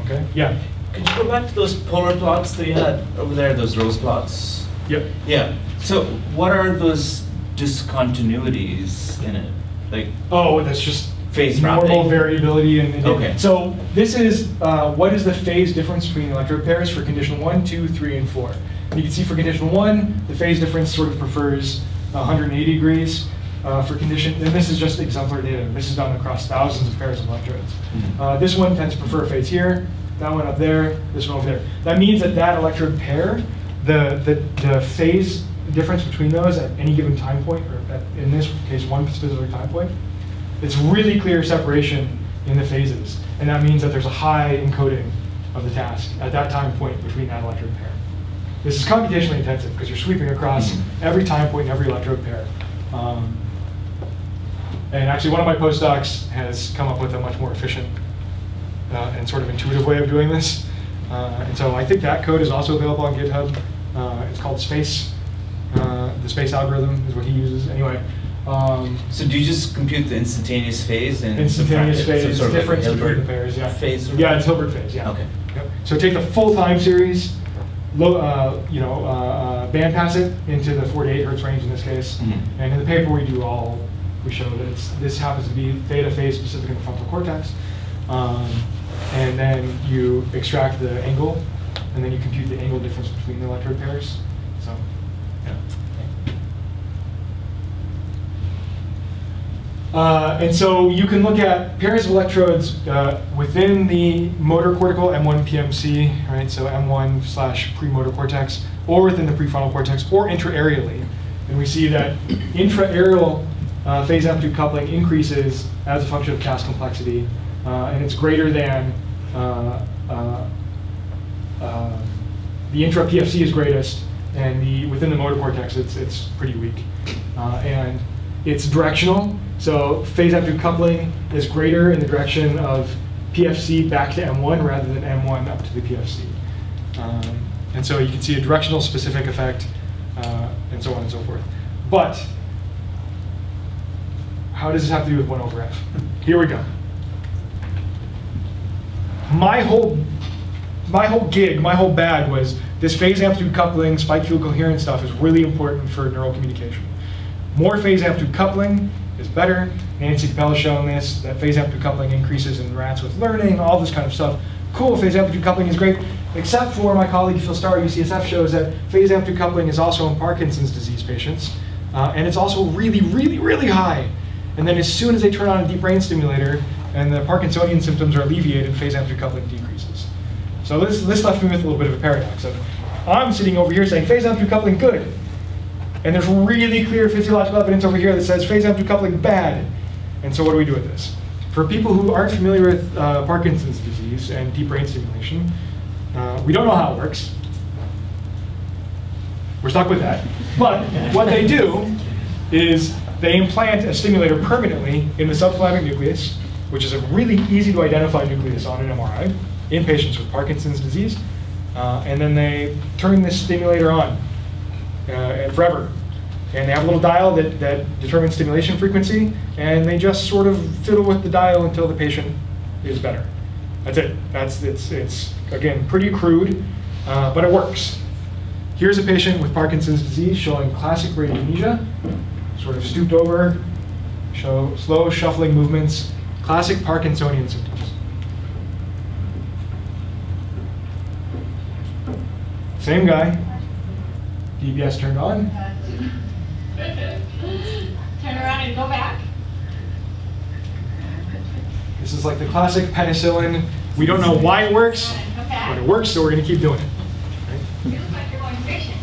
Speaker 1: Okay? Yeah?
Speaker 4: Could you go back to those polar plots that you had over there, those rose plots?
Speaker 1: Yep.
Speaker 4: Yeah. So what are those discontinuities in it? Like,
Speaker 1: oh, that's just
Speaker 4: phase
Speaker 1: normal
Speaker 4: dropping?
Speaker 1: variability.
Speaker 4: Okay.
Speaker 1: So this is what is the phase difference between electrode pairs for condition 1, 2, 3, and 4. And you can see for condition 1, the phase difference sort of prefers 180 degrees. For condition, and this is just exemplar data. This is done across thousands of pairs of electrodes.
Speaker 4: Mm-hmm.
Speaker 1: This one tends to prefer phase here, that one up there, this one over there. That means that that electrode pair, the phase difference between those at any given time point, or in this case, one specific time point, it's really clear separation in the phases. And that means that there's a high encoding of the task at that time point between that electrode pair. This is computationally intensive because you're sweeping across every time point in every electrode pair. And actually, one of my postdocs has come up with a much more efficient and sort of intuitive way of doing this. And so I think that code is also available on GitHub. It's called Space. The Space algorithm is what he uses. Anyway.
Speaker 4: So do you just compute the instantaneous phase and
Speaker 1: instantaneous phase,
Speaker 4: some sort of
Speaker 1: difference
Speaker 4: like
Speaker 1: between the pairs, yeah.
Speaker 4: Phase?
Speaker 1: Yeah, it's Hilbert phase, yeah.
Speaker 4: Okay.
Speaker 1: Yep. So take the full time series, band pass it into the 4 to 8 hertz range in this case.
Speaker 4: Mm-hmm.
Speaker 1: And in the paper we show that this happens to be theta phase specific in the frontal cortex. And then you extract the angle, and then you compute the angle difference between the electrode pairs. So, yeah. And so you can look at pairs of electrodes within the motor cortical M1 PMC, right? So M1 / premotor cortex, or within the prefrontal cortex, or intra-areally. And we see that intra-areal phase amplitude coupling increases as a function of task complexity, and it's greater than the intra-PFC is greatest, and within the motor cortex it's pretty weak, and it's directional. So phase amplitude coupling is greater in the direction of PFC back to M1 rather than M1 up to the PFC, and so you can see a directional specific effect, and so on and so forth. But how does this have to do with 1 over F? Here we go. My whole gig, my whole bag was this phase amplitude coupling, spike field coherence stuff is really important for neural communication. More phase amplitude coupling is better. Nancy Capel has shown this, that phase amplitude coupling increases in rats with learning, all this kind of stuff. Cool, phase amplitude coupling is great, except for my colleague Phil Starr at UCSF shows that phase amplitude coupling is also in Parkinson's disease patients, and it's also really, really, really high. And then as soon as they turn on a deep brain stimulator and the Parkinsonian symptoms are alleviated, phase amplitude coupling decreases. So this left me with a little bit of a paradox. So I'm sitting over here saying phase amplitude coupling good. And there's really clear physiological evidence over here that says phase amplitude coupling bad. And so what do we do with this? For people who aren't familiar with Parkinson's disease and deep brain stimulation, we don't know how it works. We're stuck with that. But what they do is they implant a stimulator permanently in the subthalamic nucleus, which is a really easy to identify nucleus on an MRI in patients with Parkinson's disease. And then they turn this stimulator on forever. And they have a little dial that determines stimulation frequency, and they just sort of fiddle with the dial until the patient is better. That's it. It's again, pretty crude, but it works. Here's a patient with Parkinson's disease showing classic bradykinesia, sort of stooped over, show slow shuffling movements, classic Parkinsonian symptoms. Same guy, DBS turned on.
Speaker 5: Turn around and go back.
Speaker 1: This is like the classic penicillin. We don't know why it works, but it works, so we're going to keep doing it.
Speaker 5: You look like you're going fishing.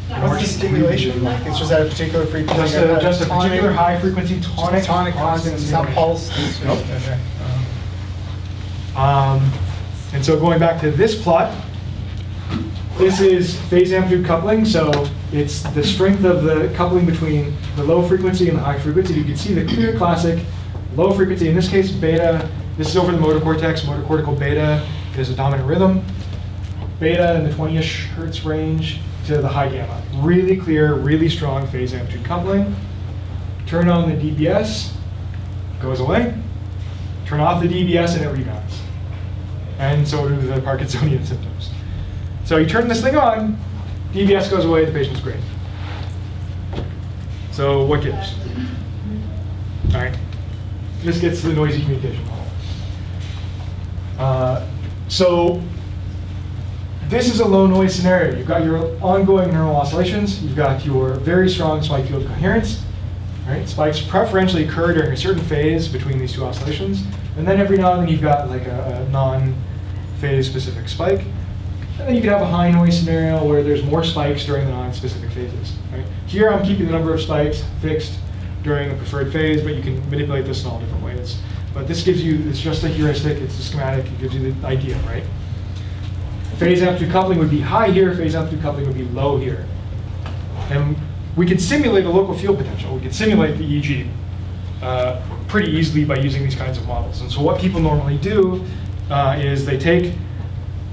Speaker 3: What's the stimulation like? It's just at a particular frequency?
Speaker 1: Just a particular high frequency tonic constant
Speaker 3: It's not pulse?
Speaker 1: Nope.
Speaker 3: Okay.
Speaker 1: And so going back to this plot, this is phase amplitude coupling, so it's the strength of the coupling between the low frequency and the high frequency. You can see the clear classic low frequency, in this case beta. This is over the motor cortex. Motor cortical beta is a dominant rhythm. Beta in the 20-ish hertz range to the high gamma. Really clear, really strong phase amplitude coupling. Turn on the DBS, goes away. Turn off the DBS and it rebounds. And so do the Parkinsonian symptoms. So you turn this thing on, DBS goes away, the patient's great. So what gives? All right, this gets to the noisy communication model. So this is a low noise scenario. You've got your ongoing neural oscillations, you've got your very strong spike field coherence. Right? Spikes preferentially occur during a certain phase between these two oscillations, and then every now and then you've got like a non-phase specific spike. And then you can have a high noise scenario where there's more spikes during the non-specific phases. Right? Here I'm keeping the number of spikes fixed during the preferred phase, but you can manipulate this in all different ways. But this gives you, it's just a heuristic, it's a schematic, it gives you the idea, right? Phase amplitude coupling would be high here, phase amplitude coupling would be low here. And we can simulate a local field potential. We can simulate the EEG pretty easily by using these kinds of models. And so what people normally do is they take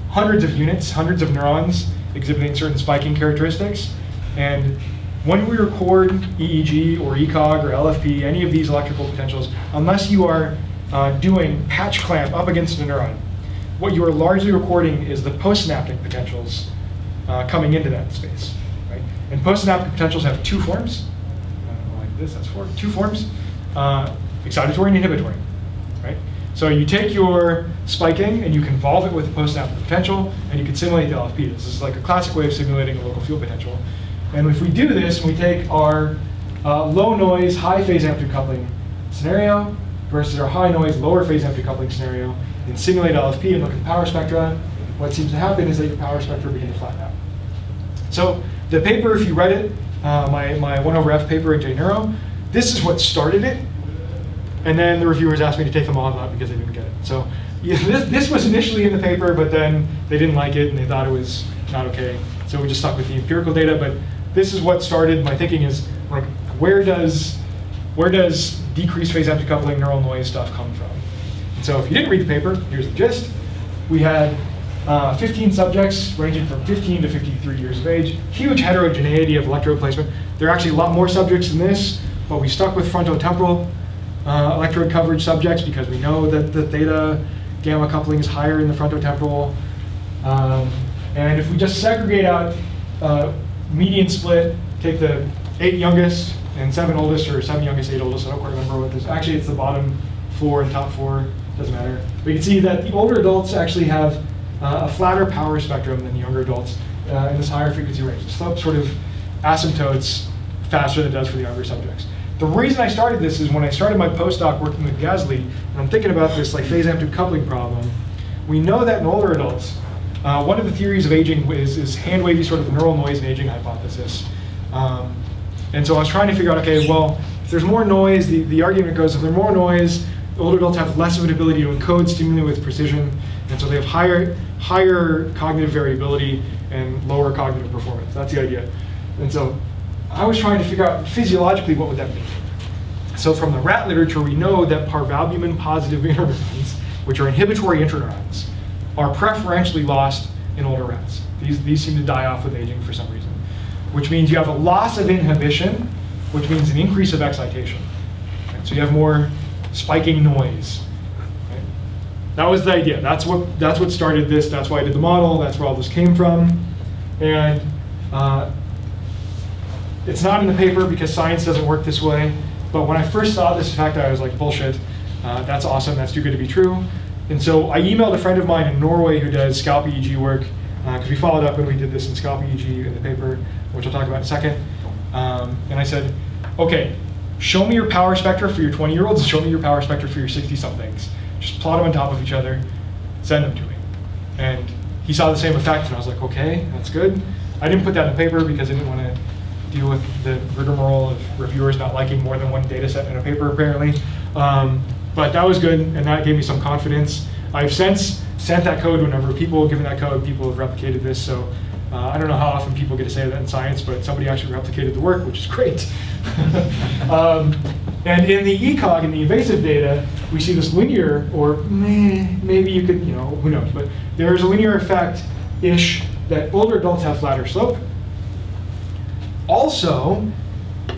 Speaker 1: hundreds of units, hundreds of neurons exhibiting certain spiking characteristics. And when we record EEG or ECOG or LFP, any of these electrical potentials, unless you are doing patch clamp up against a neuron, what you are largely recording is the postsynaptic potentials coming into that space. Right? And postsynaptic potentials have two forms, like this, that's two forms, excitatory and inhibitory. Right? So you take your spiking and you convolve it with the postsynaptic potential, and you can simulate the LFP. This is like a classic way of simulating a local field potential. And if we do this, we take our low noise, high phase amplitude coupling scenario versus our high noise, lower phase amplitude coupling scenario, and simulate LFP and look at the power spectra, what seems to happen is that your power spectra begin to flatten out. So the paper, if you read it, my 1/F paper in JNeuro, this is what started it. And then the reviewers asked me to take them all out because they didn't get it. So yeah, this was initially in the paper, but then they didn't like it and they thought it was not okay. So we just stuck with the empirical data. But this is what started my thinking is, like, where does decreased phase amplitude coupling neural noise stuff come from? And so if you didn't read the paper, here's the gist. We had 15 subjects ranging from 15 to 53 years of age, huge heterogeneity of electrode placement. There are actually a lot more subjects than this, but we stuck with frontotemporal electrode coverage subjects because we know that the theta gamma coupling is higher in the frontotemporal. And if we just segregate out median split, take the 8 youngest and 7 oldest, or 7 youngest, 8 oldest, I don't quite remember what this, actually it's the bottom 4 and top 4, doesn't matter. But you can see that the older adults actually have a flatter power spectrum than the younger adults in this higher frequency range. The slope sort of asymptotes faster than it does for the younger subjects. The reason I started this is when I started my postdoc working with Gasly, and I'm thinking about this like phase amplitude coupling problem, we know that in older adults, one of the theories of aging is hand-wavy sort of neural noise and aging hypothesis. And so I was trying to figure out, okay, well, if there's more noise, the argument goes, if there's more noise, older adults have less of an ability to encode stimuli with precision, and so they have higher cognitive variability and lower cognitive performance. That's the idea. And so I was trying to figure out physiologically what would that mean. So from the rat literature, we know that parvalbumin positive interneurons, which are inhibitory interneurons, are preferentially lost in older rats. These seem to die off with aging for some reason, which means you have a loss of inhibition, which means an increase of excitation. Right? So you have more spiking noise. Right? That was the idea. That's what started this. That's why I did the model. That's where all this came from. And it's not in the paper because science doesn't work this way. But when I first saw this effect, I was like, bullshit. That's awesome. That's too good to be true. And so I emailed a friend of mine in Norway who does scalp EEG work, because we followed up and we did this in scalp EEG in the paper, which I'll talk about in a second. And I said, okay, show me your power spectra for your 20-year-olds and show me your power spectra for your 60-somethings. Just plot them on top of each other, send them to me. And he saw the same effect, and I was like, okay, that's good. I didn't put that in the paper because I didn't want to deal with the rigmarole of reviewers not liking more than one data set in a paper, apparently. But that was good, and that gave me some confidence. I've since sent that code to a number of people, given that code, people have replicated this, so I don't know how often people get to say that in science, but somebody actually replicated the work, which is great. And in the ECOG, in the invasive data, we see this linear, or maybe you could, who knows, but there's a linear effect-ish that older adults have flatter slope. Also,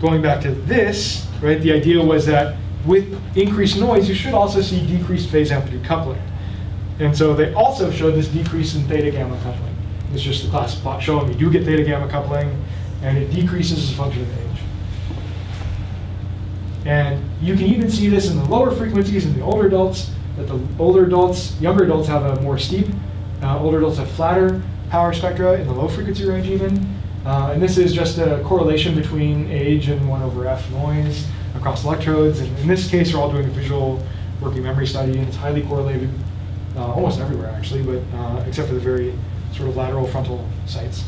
Speaker 1: going back to this, right, the idea was that with increased noise, you should also see decreased phase amplitude coupling. And so they also showed this decrease in theta gamma coupling. It's just the classic plot showing we do get theta gamma coupling, and it decreases as a function of age. And you can even see this in the lower frequencies in the older adults, that the younger adults have a more steep, older adults have flatter power spectra in the low frequency range even. And this is just a correlation between age and 1/f noise across electrodes. And in this case, we're all doing a visual working memory study, and it's highly correlated almost everywhere, actually, but except for the very sort of lateral frontal sites.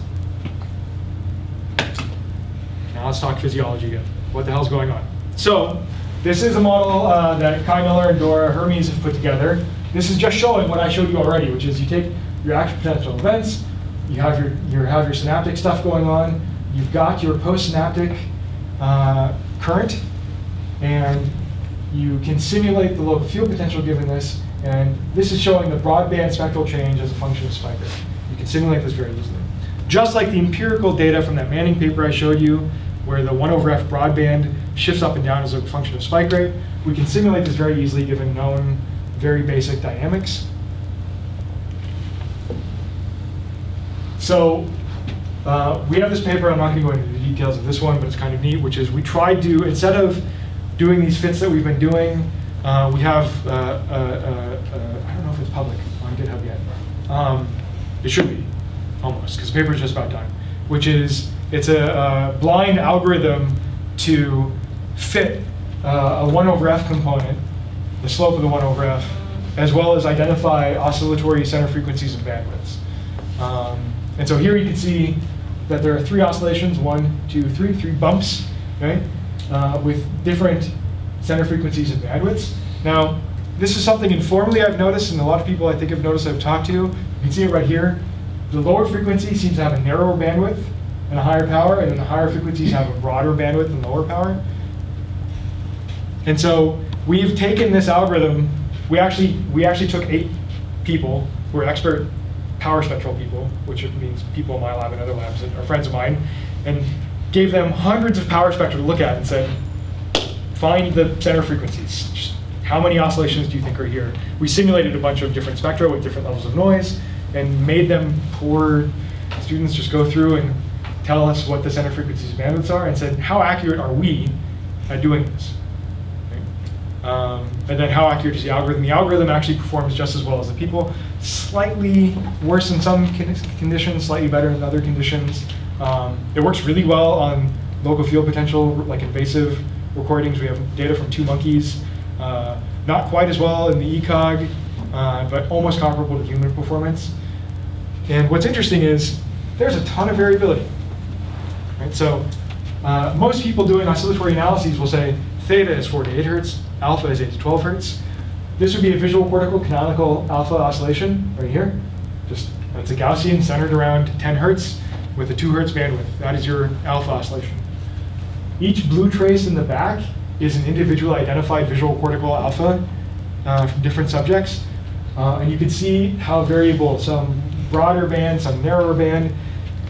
Speaker 1: Now let's talk physiology again. What the hell's going on? So this is a model that Kai Miller and Dora Hermes have put together. This is just showing what I showed you already, which is you take your action potential events, you have your synaptic stuff going on, you've got your postsynaptic current, and you can simulate the local field potential given this, and this is showing the broadband spectral change as a function of spike rate. You can simulate this very easily. Just like the empirical data from that Manning paper I showed you, where the 1/f broadband shifts up and down as a function of spike rate, we can simulate this very easily given known very basic dynamics. So we have this paper, I'm not going to go into the details of this one, but it's kind of neat, which is we tried to, instead of doing these fits that we've been doing, we have, I don't know if it's public on GitHub yet. It should be, almost, because the paper is just about done, which is, it's a blind algorithm to fit a 1/f component, the slope of the 1/f, as well as identify oscillatory center frequencies and bandwidths. And so here you can see that there are 3 oscillations, 1, 2, 3, 3 bumps, right, with different center frequencies and bandwidths. Now, this is something informally I've noticed, and a lot of people I think have noticed I've talked to. You can see it right here. The lower frequency seems to have a narrower bandwidth and a higher power, and then the higher frequencies have a broader bandwidth and lower power. And so we've taken this algorithm. We actually took 8 people who are expert power spectral people, which means people in my lab and other labs that are friends of mine, and gave them hundreds of power spectra to look at and said, find the center frequencies. Just how many oscillations do you think are here? We simulated a bunch of different spectra with different levels of noise and made them, poor students, just go through and tell us what the center frequencies and bandwidths are, and said, how accurate are we at doing this? And then how accurate is the algorithm? The algorithm actually performs just as well as the people, slightly worse in some conditions, slightly better in other conditions. It works really well on local field potential, like invasive recordings. We have data from 2 monkeys. Not quite as well in the ECOG, but almost comparable to human performance. And what's interesting is there's a ton of variability. Right? So most people doing oscillatory analyses will say theta is 4 to 8 hertz, alpha is 8 to 12 hertz. This would be a visual cortical canonical alpha oscillation right here. Just it's a Gaussian centered around 10 hertz with a 2 hertz bandwidth. That is your alpha oscillation. Each blue trace in the back is an individual identified visual cortical alpha from different subjects. And you can see how variable, some broader band, some narrower band.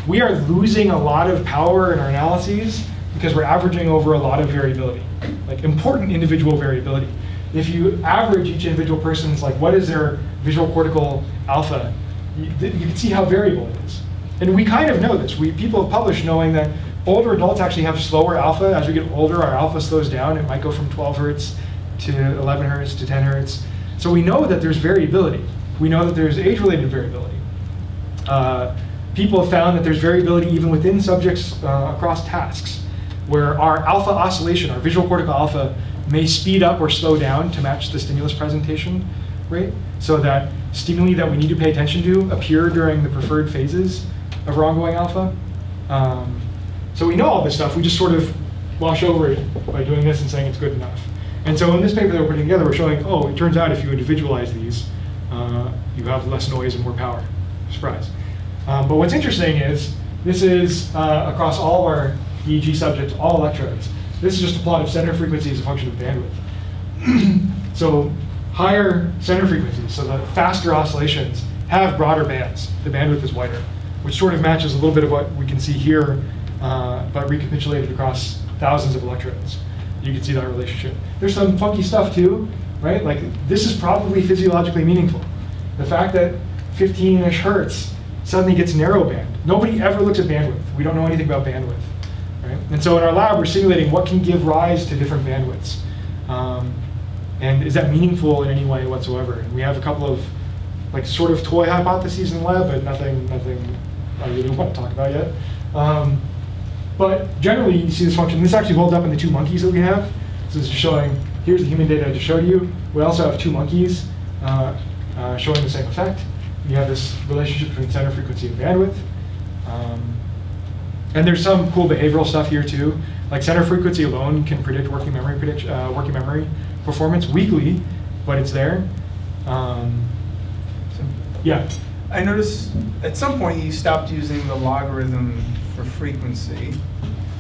Speaker 1: We are losing a lot of power in our analyses because we're averaging over a lot of variability, like important individual variability. If you average each individual person's, like what is their visual cortical alpha, you can see how variable it is. And we kind of know this. People have published knowing that older adults actually have slower alpha. As we get older, our alpha slows down. It might go from 12 hertz to 11 hertz to 10 hertz. So we know that there's variability. We know that there's age-related variability. People have found that there's variability even within subjects across tasks, where our alpha oscillation, our visual cortical alpha, may speed up or slow down to match the stimulus presentation rate, so that stimuli that we need to pay attention to appear during the preferred phases of our ongoing alpha. So we know all this stuff. We just sort of wash over it by doing this and saying it's good enough. And so in this paper that we're putting together, we're showing, oh, it turns out if you individualize these, you have less noise and more power. Surprise. But what's interesting is this is across all of our EEG subjects, all electrodes. This is just a plot of center frequency as a function of bandwidth. So higher center frequencies, so the faster oscillations, have broader bands. The bandwidth is wider, which sort of matches a little bit of what we can see here, but recapitulated across thousands of electrodes. You can see that relationship. There's some funky stuff too, right? Like this is probably physiologically meaningful. The fact that 15-ish hertz suddenly gets narrowband. Nobody ever looks at bandwidth. We don't know anything about bandwidth, right? And so in our lab, we're simulating what can give rise to different bandwidths. And is that meaningful in any way whatsoever? And we have a couple of like sort of toy hypotheses in the lab, but nothing I really want to talk about yet. But generally, you see this function. This actually holds up in the 2 monkeys that we have. So this is showing, here's the human data I just showed you. We also have 2 monkeys showing the same effect. You have this relationship between center frequency and bandwidth. And there's some cool behavioral stuff here too. Like center frequency alone can predict working memory performance weakly, but it's there. Yeah.
Speaker 3: I noticed at some point you stopped using the logarithm for frequency.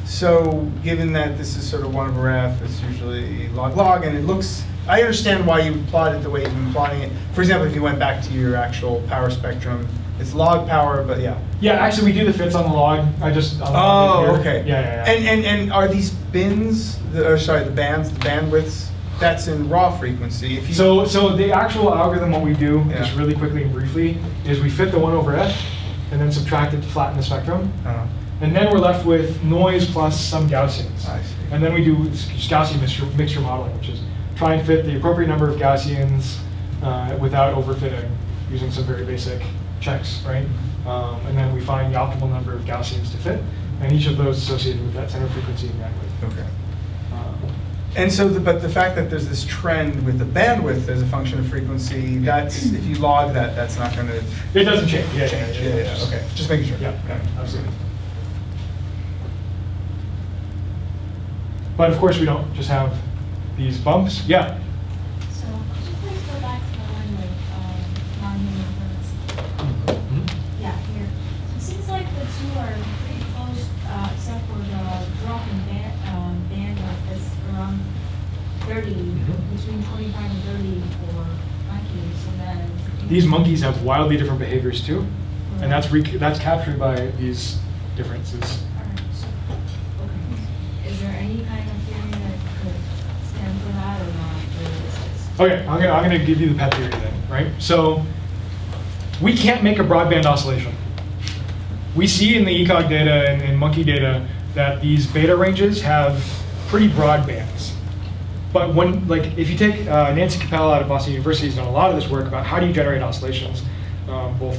Speaker 3: So given that this is sort of 1 over f, it's usually log, and it looks, I understand why you plot it the way you've been plotting it. For example, if you went back to your actual power spectrum, it's log power, but yeah.
Speaker 1: Yeah, actually we do the fits on the log.
Speaker 3: Oh, okay.
Speaker 1: Yeah.
Speaker 3: And are these bins, the bands, the bandwidths, that's in raw frequency? If you
Speaker 1: So the actual algorithm, what we do, just really quickly and briefly, is we fit the 1 over f, and then subtract it to flatten the spectrum. And then we're left with noise plus some Gaussians.
Speaker 3: I see.
Speaker 1: And then we do Gaussian mixture modeling, which is try and fit the appropriate number of Gaussians without overfitting, using some very basic checks, right? And then we find the optimal number of Gaussians to fit, and each of those associated with that center frequency and bandwidth.
Speaker 3: Okay. And so, but the fact that there's this trend with the bandwidth as a function of frequency, that's, if you log that, that's not going to
Speaker 1: It doesn't change. Yeah.
Speaker 3: Okay, just making sure.
Speaker 1: Yeah, absolutely. But of course, we don't just have these bumps. Yeah.
Speaker 6: So could you please go back to the one with non-human primates? Yeah, here. So it seems like the 2 are pretty close, except for the drop in bandwidth is around 30, between 25 and 30 for monkeys, and then
Speaker 1: These monkeys have wildly different behaviors too, and that's captured by these differences.
Speaker 6: Alright, so, okay. Is there any kind of theory that could stand for that or not? Or is this
Speaker 1: Okay, I'm gonna give you the pet theory then, right? So we can't make a broadband oscillation. We see in the ECOG data and in monkey data that these beta ranges have pretty broad bands. But when, like, if you take Nancy Capella out of Boston University has done a lot of this work about how do you generate oscillations, both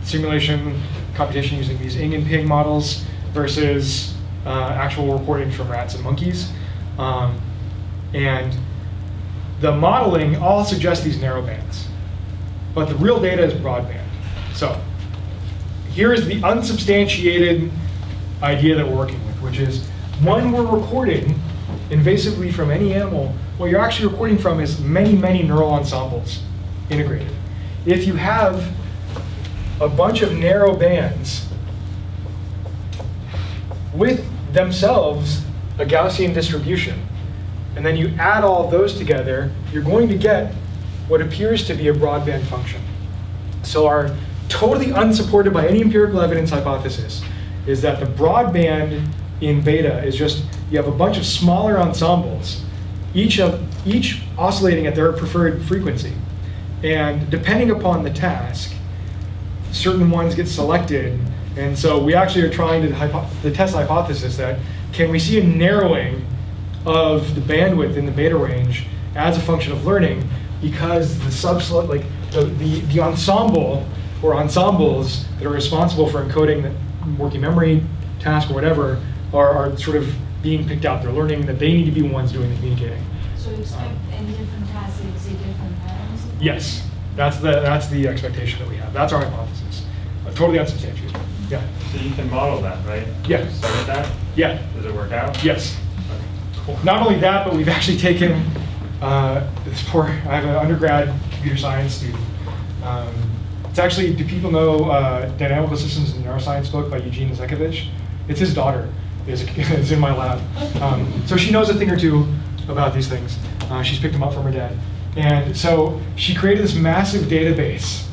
Speaker 1: simulation, computation using these Ing and Ping models versus actual recordings from rats and monkeys. And the modeling all suggests these narrow bands, but the real data is broadband. So here is the unsubstantiated idea that we're working with, which is when we're recording invasively from any animal, what you're actually recording from is many, many neural ensembles integrated. If you have a bunch of narrow bands with themselves a Gaussian distribution, and then you add all of those together, you're going to get what appears to be a broadband function. So our totally unsupported by any empirical evidence hypothesis is that the broadband in beta is just, you have a bunch of smaller ensembles, each oscillating at their preferred frequency. And depending upon the task, certain ones get selected. And so we actually are trying to test the hypothesis that, can we see a narrowing of the bandwidth in the beta range as a function of learning, because the ensemble or ensembles that are responsible for encoding the working memory task or whatever are sort of being picked out. They're learning that they need to be the ones doing the communicating.
Speaker 6: So you expect any different tasks to see different patterns?
Speaker 1: Yes, that's the expectation that we have. That's our hypothesis. Totally unsubstantiated. Yeah.
Speaker 7: So you can model that, right?
Speaker 1: Yeah.
Speaker 7: Start with that?
Speaker 1: Yeah.
Speaker 7: Does it work out?
Speaker 1: Yes.
Speaker 7: Okay, cool.
Speaker 1: Not only that, but we've actually taken I have an undergrad computer science student. It's actually, do people know Dynamical Systems in Neuroscience book by Eugene Zekovich? It's his daughter is in my lab. So she knows a thing or two about these things. She's picked them up from her dad. And so she created this massive database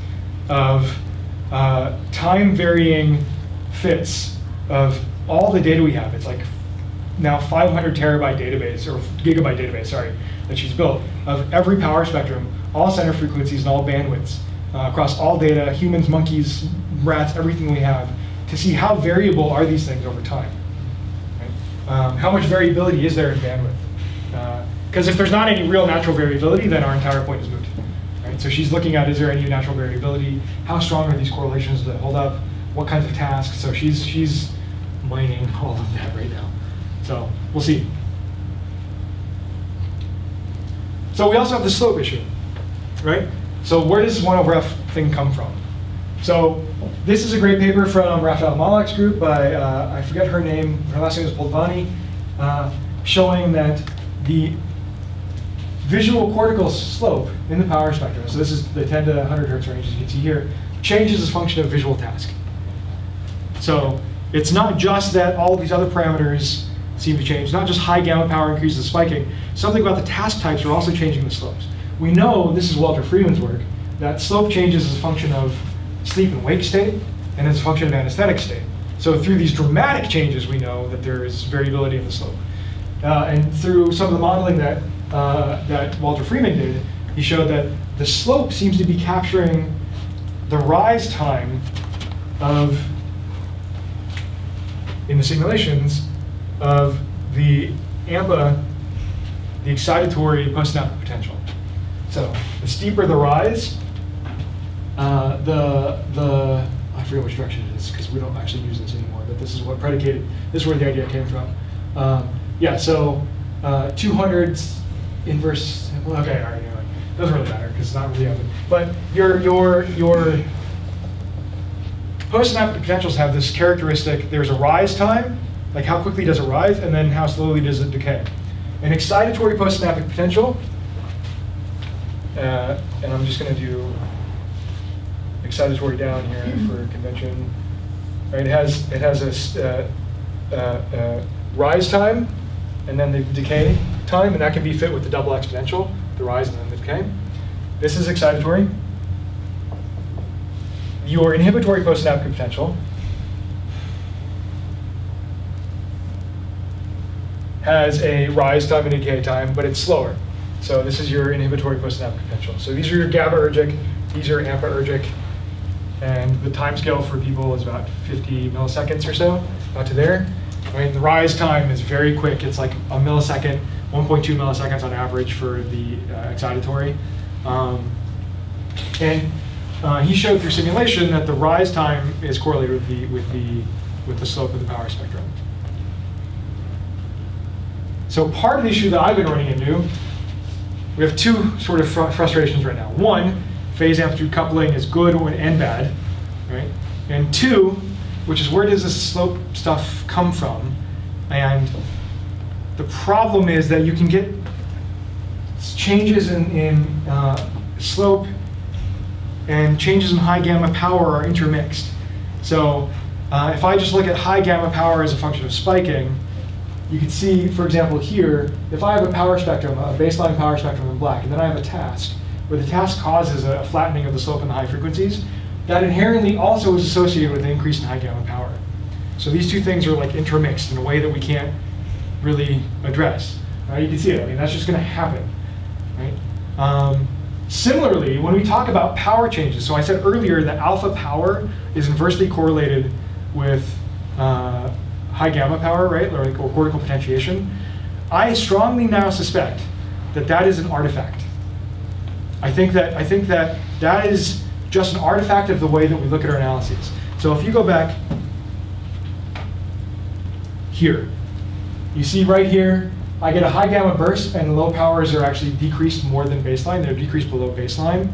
Speaker 1: of time-varying fits of all the data we have. It's like now 500 terabyte database, or gigabyte database, sorry, that she's built of every power spectrum, all center frequencies and all bandwidths across all data, humans, monkeys, rats, everything we have, to see how variable are these things over time. Right? How much variability is there in bandwidth? Because if there's not any real natural variability, then our entire point is moot. Right? So she's looking at, is there any natural variability? How strong are these correlations that hold up? What kinds of tasks? So she's mining all of that right now. So we'll see. So we also have the slope issue, right? So where does this 1 over f thing come from? So this is a great paper from Raphael Malek's group by, I forget her name, her last name is Poldvani, showing that the visual cortical slope in the power spectrum, so this is the 10 to 100 hertz range, as you can see here, changes as a function of visual task. So it's not just that all of these other parameters seem to change, not just high gamma power increases the spiking, something about the task types are also changing the slopes. We know, this is Walter Freeman's work, that slope changes as a function of sleep and wake state, and as a function of anesthetic state. So through these dramatic changes, we know that there is variability in the slope. And through some of the modeling that Walter Freeman did, he showed that the slope seems to be capturing the rise time of, in the simulations, of the AMPA, the excitatory postsynaptic potential. So the steeper the rise, I forget which direction it is because we don't actually use this anymore, but this is what predicated, this is where the idea came from. Yeah, so 200's inverse, well, okay, all right, anyway. Doesn't really matter because it's not really open. But your postsynaptic potentials have this characteristic, there's a rise time, like how quickly does it rise, and then how slowly does it decay. An excitatory postsynaptic potential, and I'm just going to do excitatory down here for convention. Right, it has a rise time, and then the decay time, and that can be fit with the double exponential, the rise and then the decay. This is excitatory. Your inhibitory postsynaptic potential has a rise time and a decay time, but it's slower. So this is your inhibitory postsynaptic potential. So these are your GABAergic, these are AMPAergic, and the time scale for people is about 50 milliseconds or so, out to there. I mean, the rise time is very quick. It's like a millisecond, 1.2 milliseconds on average for the excitatory. And he showed through simulation that the rise time is correlated with the slope of the power spectrum. So part of the issue that I've been running into, we have two sort of frustrations right now. One, phase amplitude coupling is good and bad, right? And two, which is where does this slope stuff come from? And the problem is that you can get changes in slope and changes in high gamma power are intermixed. So if I just look at high gamma power as a function of spiking, you can see, for example, here, if I have a power spectrum, a baseline power spectrum in black, and then I have a task where the task causes a flattening of the slope in the high frequencies, that inherently also is associated with an increase in high gamma power. So these two things are like intermixed in a way that we can't really address. You can see it. I mean, that's just going to happen. Right? Similarly, when we talk about power changes, so I said earlier that alpha power is inversely correlated with high gamma power, right, or cortical potentiation. I strongly now suspect that that is an artifact. I think that that is just an artifact of the way that we look at our analyses. So if you go back here, you see right here, I get a high gamma burst, and the low powers are actually decreased more than baseline. They're decreased below baseline.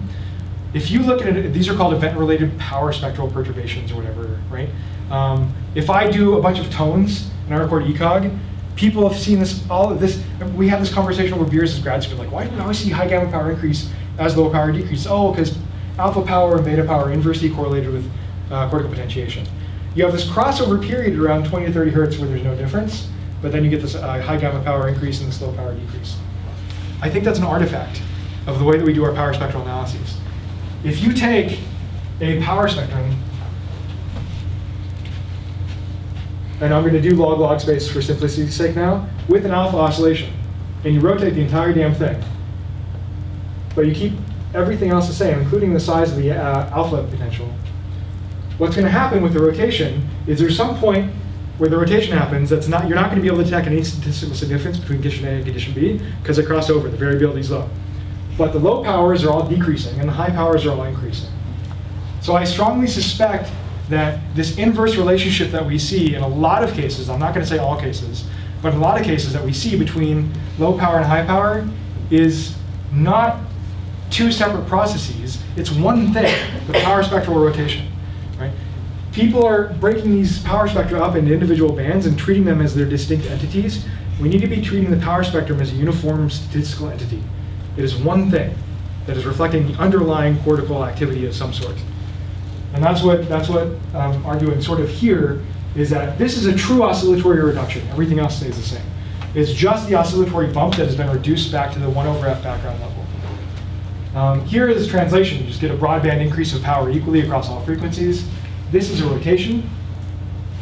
Speaker 1: If you look at it, these are called event-related power spectral perturbations or whatever, right? If I do a bunch of tones and I record ECOG, people have seen this, all of this. We had this conversation over beers as grad students, like, why do we always see high gamma power increase as low power decrease? Oh, because alpha power and beta power are inversely correlated with cortical potentiation. You have this crossover period around 20 to 30 hertz where there's no difference, but then you get this high gamma power increase and this low power decrease. I think that's an artifact of the way that we do our power spectral analyses. If you take a power spectrum, and I'm going to do log space for simplicity's sake now, with an alpha oscillation, and you rotate the entire damn thing, but you keep everything else the same, including the size of the alpha potential, what's going to happen with the rotation is there's some point where the rotation happens that's not, you're not going to be able to detect any statistical significance between condition A and condition B because they cross over, the variability is low. But the low powers are all decreasing and the high powers are all increasing. So I strongly suspect that this inverse relationship that we see in a lot of cases, I'm not going to say all cases, but in a lot of cases that we see between low power and high power is not two separate processes, it's one thing, the power spectral rotation. Right? People are breaking these power spectra up into individual bands and treating them as their distinct entities. We need to be treating the power spectrum as a uniform statistical entity. It is one thing that is reflecting the underlying cortical activity of some sort. And that's what I'm arguing sort of here, is that this is a true oscillatory reduction. Everything else stays the same. It's just the oscillatory bump that has been reduced back to the 1/f background level. Here is translation. You just get a broadband increase of power equally across all frequencies. This is a rotation,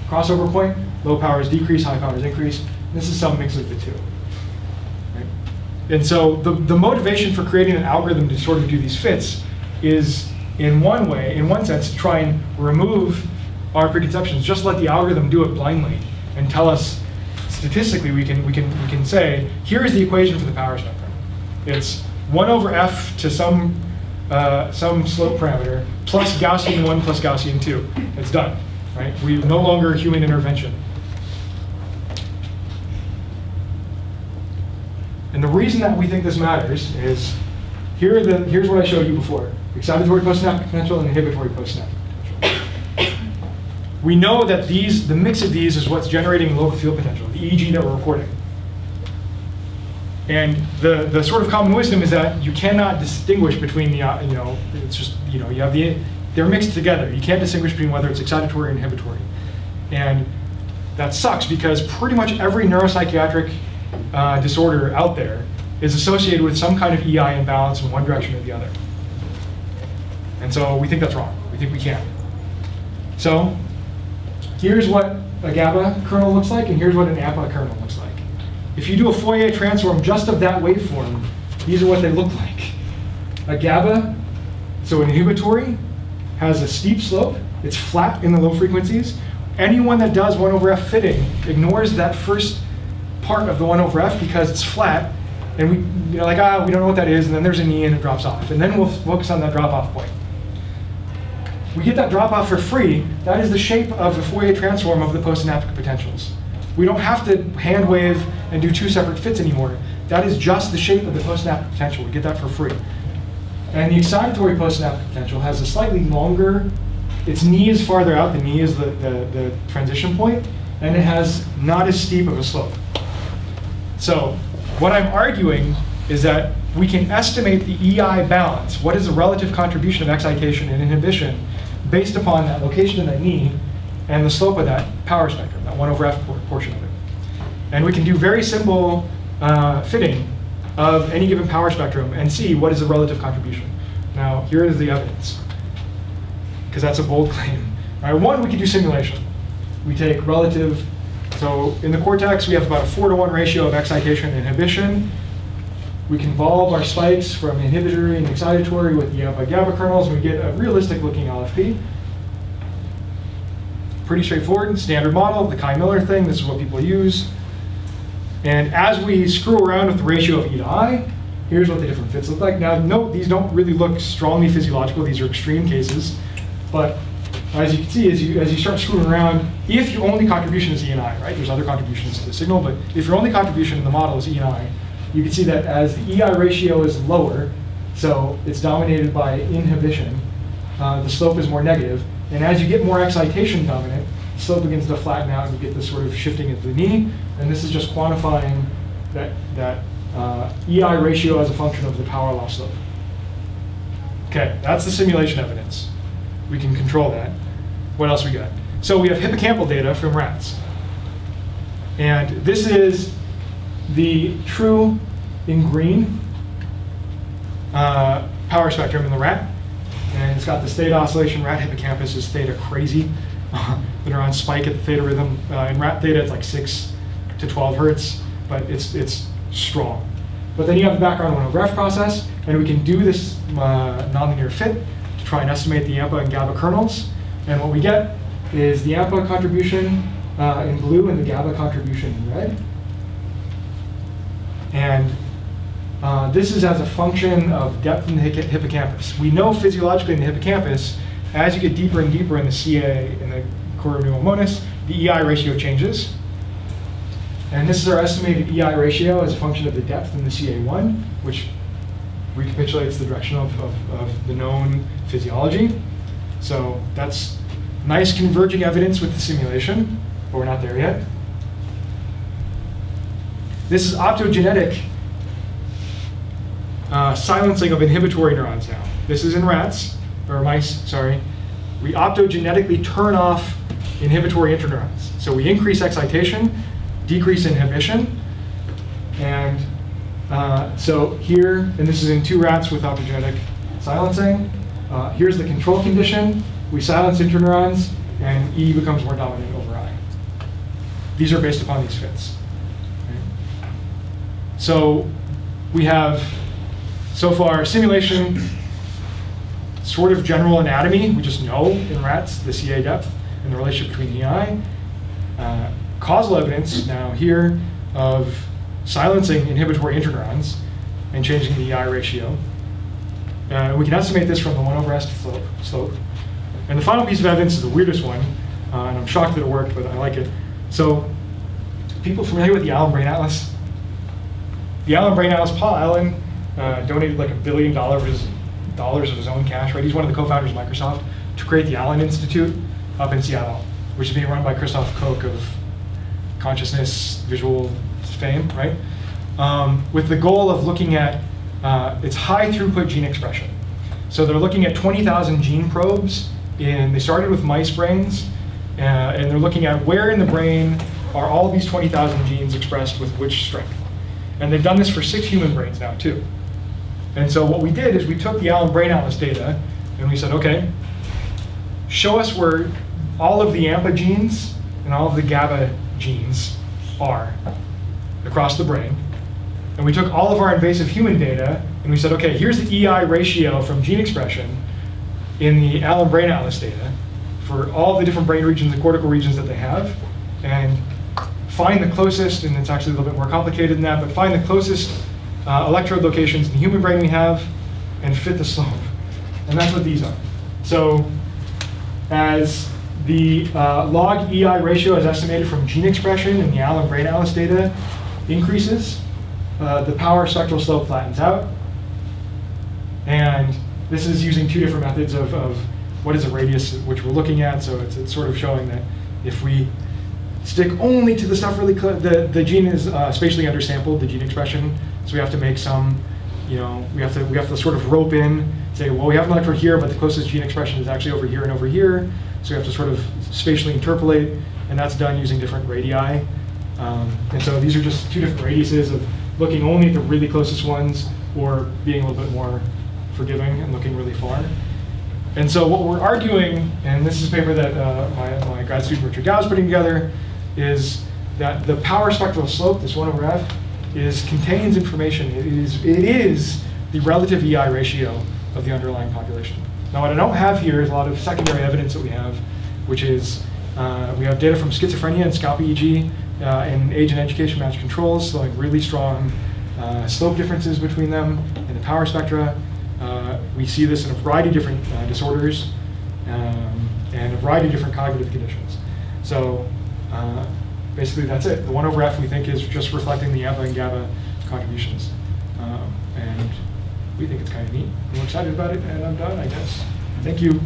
Speaker 1: crossover point. Low powers decrease, high powers increase. This is some mix of the two. Right? And so the motivation for creating an algorithm to sort of do these fits is, in one sense, to try and remove our preconceptions. Just let the algorithm do it blindly and tell us statistically we can say, here is the equation for the power spectrum. It's 1/f to some slope parameter plus Gaussian 1 plus Gaussian 2. It's done, right? We no longer human intervention. And the reason that we think this matters is here's what I showed you before: excitatory postsynaptic potential and inhibitory postsynaptic potential. We know that the mix of these is what's generating local field potential, the EEG that we're recording. And the sort of common wisdom is that you cannot distinguish between the, it's just, you have they're mixed together. You can't distinguish between whether it's excitatory or inhibitory. And that sucks because pretty much every neuropsychiatric disorder out there is associated with some kind of EI imbalance in one direction or the other. And so we think that's wrong. We think we can't. So here's what a GABA kernel looks like, and here's what an AMPA kernel looks like. If you do a Fourier transform just of that waveform, these are what they look like. A GABA, so inhibitory, has a steep slope. It's flat in the low frequencies. Anyone that does 1/f fitting ignores that first part of the 1/f because it's flat, and we we don't know what that is, and then there's an E and it drops off. And then we'll focus on that drop-off point. We get that drop-off for free. That is the shape of the Fourier transform of the postsynaptic potentials. We don't have to hand wave and do two separate fits anymore. That is just the shape of the postsynaptic potential. We get that for free. And the excitatory postsynaptic potential has a slightly longer, its knee is farther out, the knee is the transition point, and it has not as steep of a slope. So what I'm arguing is that we can estimate the EI balance, what is the relative contribution of excitation and inhibition, based upon that location of that knee and the slope of that power spectrum, that 1/f portion of it. And we can do very simple fitting of any given power spectrum and see what is the relative contribution. Now, here is the evidence, because that's a bold claim. All right, one, we can do simulation. We take relative, so in the cortex, we have about a 4-to-1 ratio of excitation and inhibition. We convolve our spikes from inhibitory and excitatory with the GABA kernels, and we get a realistic looking LFP. Pretty straightforward, standard model, the Chi-Miller thing, this is what people use. And as we screw around with the ratio of E to I, here's what the different fits look like. Now, note, these don't really look strongly physiological, these are extreme cases. But as you can see, as you start screwing around, if your only contribution is E and I, right? There's other contributions to the signal, but if your only contribution in the model is E and I, you can see that as the EI ratio is lower, so it's dominated by inhibition, the slope is more negative. And as you get more excitation dominant, the slope begins to flatten out and you get this sort of shifting at the knee. And this is just quantifying that EI ratio as a function of the power law slope. Okay, that's the simulation evidence. We can control that. What else we got? So we have hippocampal data from rats. And this is the true in green power spectrum in the rat. And it's got the theta oscillation. Rat hippocampus is theta crazy. The neuron spike at the theta rhythm. In rat theta, it's like 6 to 12 hertz, but it's strong. But then you have the background 1 process, and we can do this nonlinear fit to try and estimate the AMPA and GABA kernels. And what we get is the AMPA contribution in blue and the GABA contribution in red. And this is as a function of depth in the hippocampus. We know physiologically in the hippocampus, as you get deeper and deeper in the CA, in the cortical pneumonitis, the EI ratio changes. And this is our estimated EI ratio as a function of the depth in the CA1, which recapitulates the direction of the known physiology. So that's nice converging evidence with the simulation, but we're not there yet. This is optogenetic silencing of inhibitory neurons now. This is in rats, or mice, sorry. We optogenetically turn off inhibitory interneurons. So we increase excitation, decrease inhibition, and so here, and this is in 2 rats with optogenetic silencing. Here's the control condition. We silence interneurons, and E becomes more dominant over I. These are based upon these fits. Okay. So we have, so far, simulation, sort of general anatomy. We just know in rats the CA depth and the relationship between EI. Causal evidence now here of silencing inhibitory interneurons and changing the EI ratio. We can estimate this from the 1/S slope. And the final piece of evidence is the weirdest one, and I'm shocked that it worked, but I like it. So, people familiar with the Allen Brain Atlas? The Allen Brain Atlas, Paul Allen donated like $1 billion of his own cash, right? He's one of the co-founders of Microsoft, to create the Allen Institute up in Seattle, which is being run by Christoph Koch of consciousness, visual fame, right? With the goal of looking at its high throughput gene expression. So they're looking at 20,000 gene probes. They started with mice brains, and they're looking at where in the brain are all of these 20,000 genes expressed with which strength. And they've done this for 6 human brains now, too. And so what we did is we took the Allen Brain Atlas data, and we said, okay, show us where all of the AMPA genes and all of the GABA genes are across the brain. And we took all of our invasive human data, and we said, okay, here's the EI ratio from gene expression in the Allen Brain Atlas data for all the different brain regions, the cortical regions that they have, and find the closest, and it's actually a little bit more complicated than that, but find the closest electrode locations in the human brain we have and fit the slope. And that's what these are. So as the log EI ratio as estimated from gene expression in the Allen Brain Atlas data increases, the power spectral slope flattens out. And this is using 2 different methods of what is a radius, which we're looking at. So it's sort of showing that if we stick only to the stuff really close, the gene is spatially undersampled, the gene expression. So we have to make some, we have to sort of rope in, say, well, we have an electrode here, but the closest gene expression is actually over here and over here. So we have to sort of spatially interpolate, and that's done using different radii. And so these are just 2 different radiuses of looking only at the really closest ones or being a little bit more forgiving and looking really far. And so what we're arguing, and this is a paper that my grad student Richard Gao is putting together, is that the power spectral slope, this 1 over f, contains information. It is the relative EI ratio of the underlying population. Now what I don't have here is a lot of secondary evidence that we have, which is we have data from schizophrenia and scalp EEG and age and education matched controls, so like really strong slope differences between them in the power spectra. We see this in a variety of different disorders and a variety of different cognitive conditions. So basically that's it. The 1 over f we think is just reflecting the AMPA and GABA contributions. And we think it's kind of neat. We're excited about it, and I'm done, I guess. Thank you.